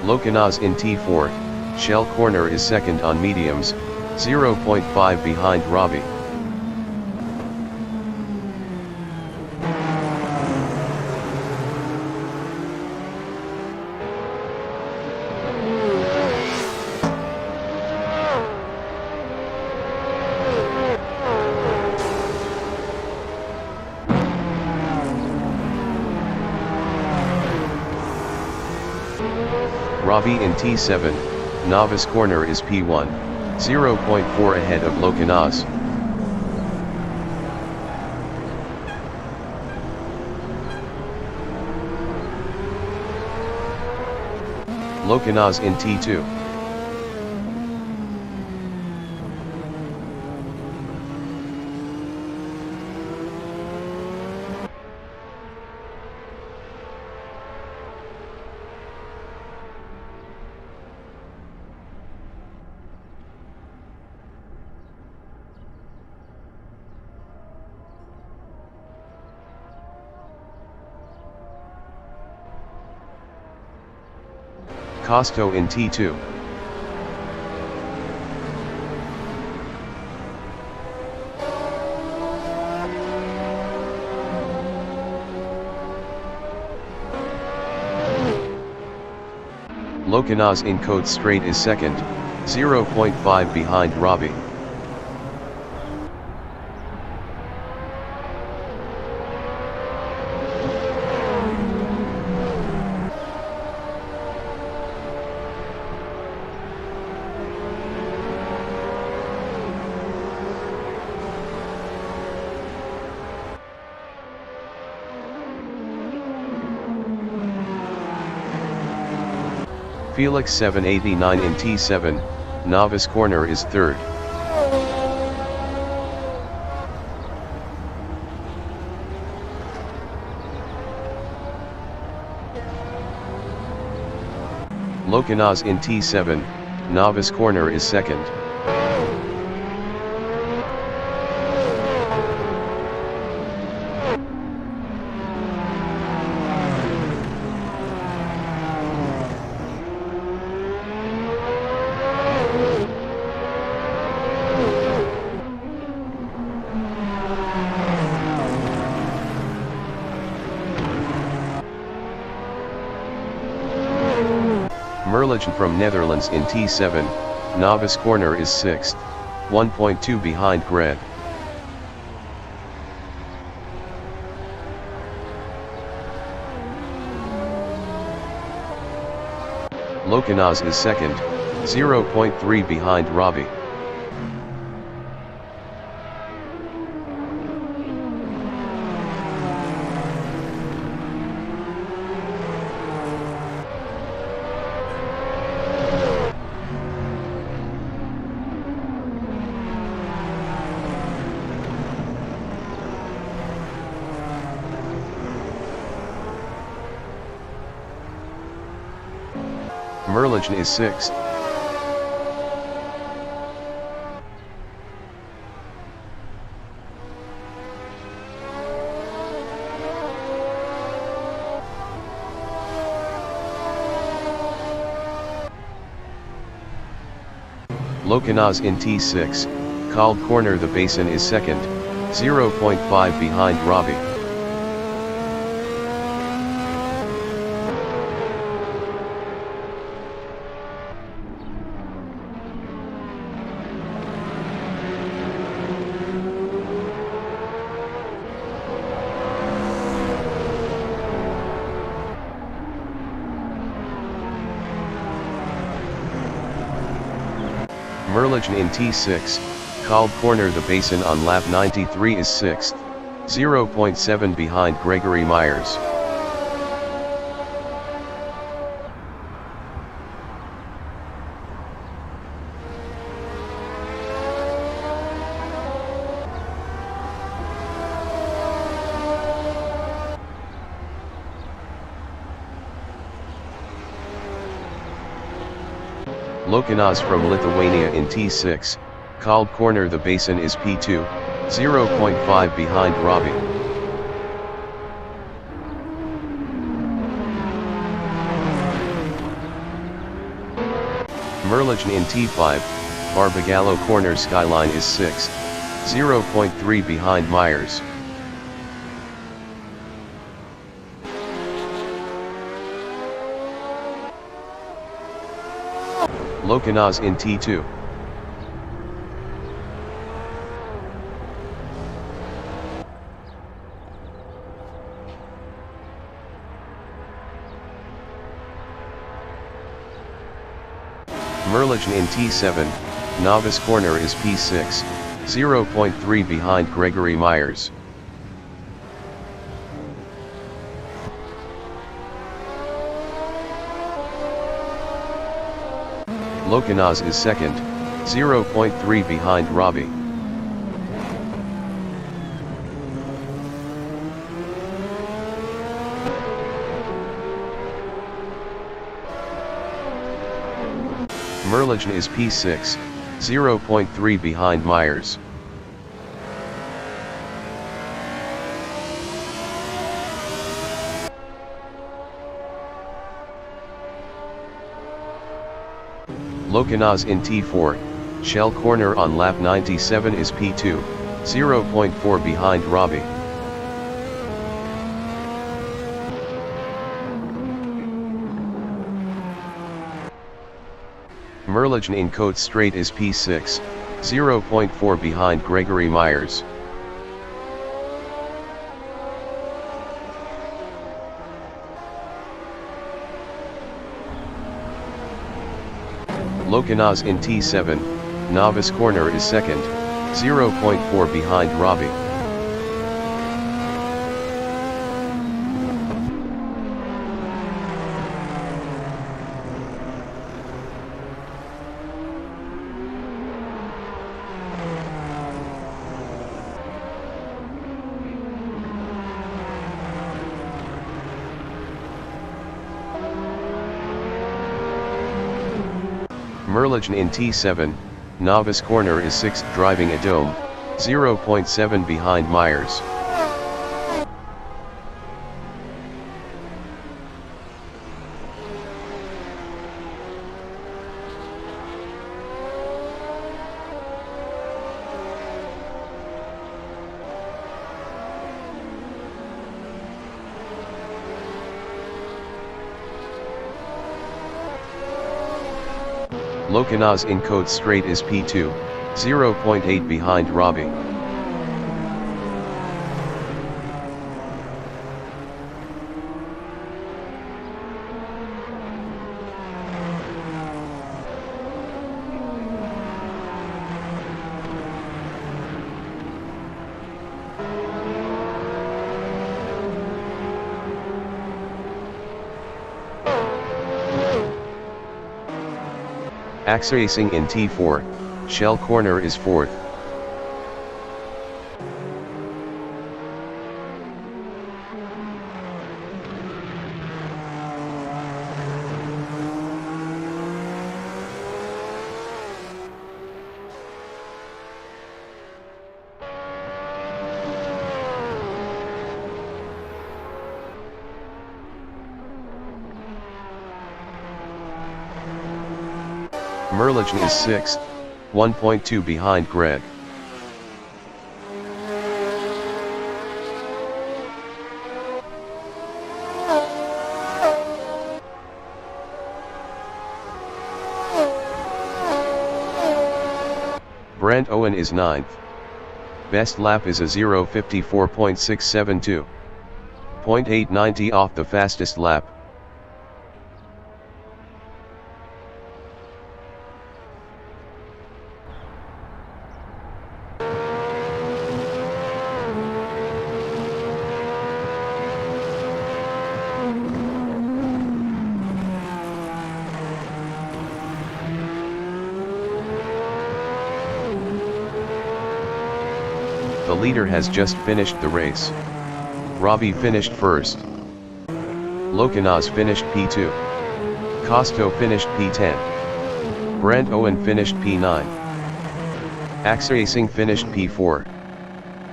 Lokanaz in T4, Shell Corner is 2nd on mediums, 0.5 behind Robbie. Robbie in T7, Novice Corner is P1, 0.4 ahead of Lokanaz. Lokanaz in T2. Costo in T2. Lokanaz in Code Straight is 2nd, 0.5 behind Robbie. Felix 789 in T7, Novice Corner is 3rd. Lokanaz in T7, Novice Corner is 2nd. Merligen from Netherlands in T7, Novice Corner is 6th, 1.2 behind Greg. Lokanaz is 2nd, 0.3 behind Robbie. Merligen is 6th. Lokanaz in T6, called corner. The basin is 2nd, 0.5 behind Robbie. Merligen in T6, called corner. The basin on lap 93 is 6th, 0.7 behind Gregory Myers. Lokanaz from Lithuania in T6, called corner. The basin is P2, 0.5 behind Robbie. Merligen in T5, Barbagallo corner. Skyline is 6th, 0.3 behind Myers. Lokanaz in T2. Merligen in T7, novice corner is P6, 0.3 behind Gregory Myers. Lokanaz is 2nd, 0.3 behind Robbie. Merligen is P6, 0.3 behind Myers. Lokanaz in T4, shell corner on lap 97 is P2, 0.4 behind Robbie. Merligen in Cote straight is P6, 0.4 behind Gregory Myers. Lokanaz in T7, novice corner is 2nd, 0.4 behind Robbie. Merligen in T7, novice corner is 6th, driving a dome, 0.7 behind Myers. Lokanaz in Cote straight is P2, 0.8 behind Robbie. Axe racing in T4, shell corner is 4th. Merlichen is 6th, 1.2 behind Greg. Brent Owen is 9th. Best lap is a 0:54.672. 0.890 off the fastest lap. The leader has just finished the race. Robbie finished first. Lokinaz finished P2. Costo finished P10. Brent Owen finished P9. Axracing finished P4.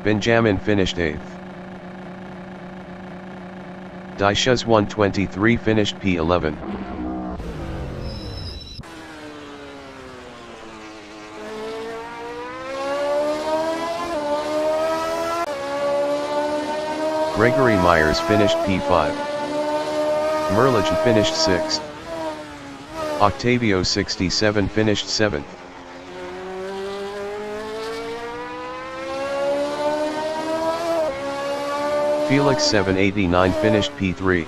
Benjamin finished 8th. Daishas 123 finished P11. Gregory Myers finished P5. Merlichen finished 6th. Octavio 67 finished 7th. Felix 789 finished P3.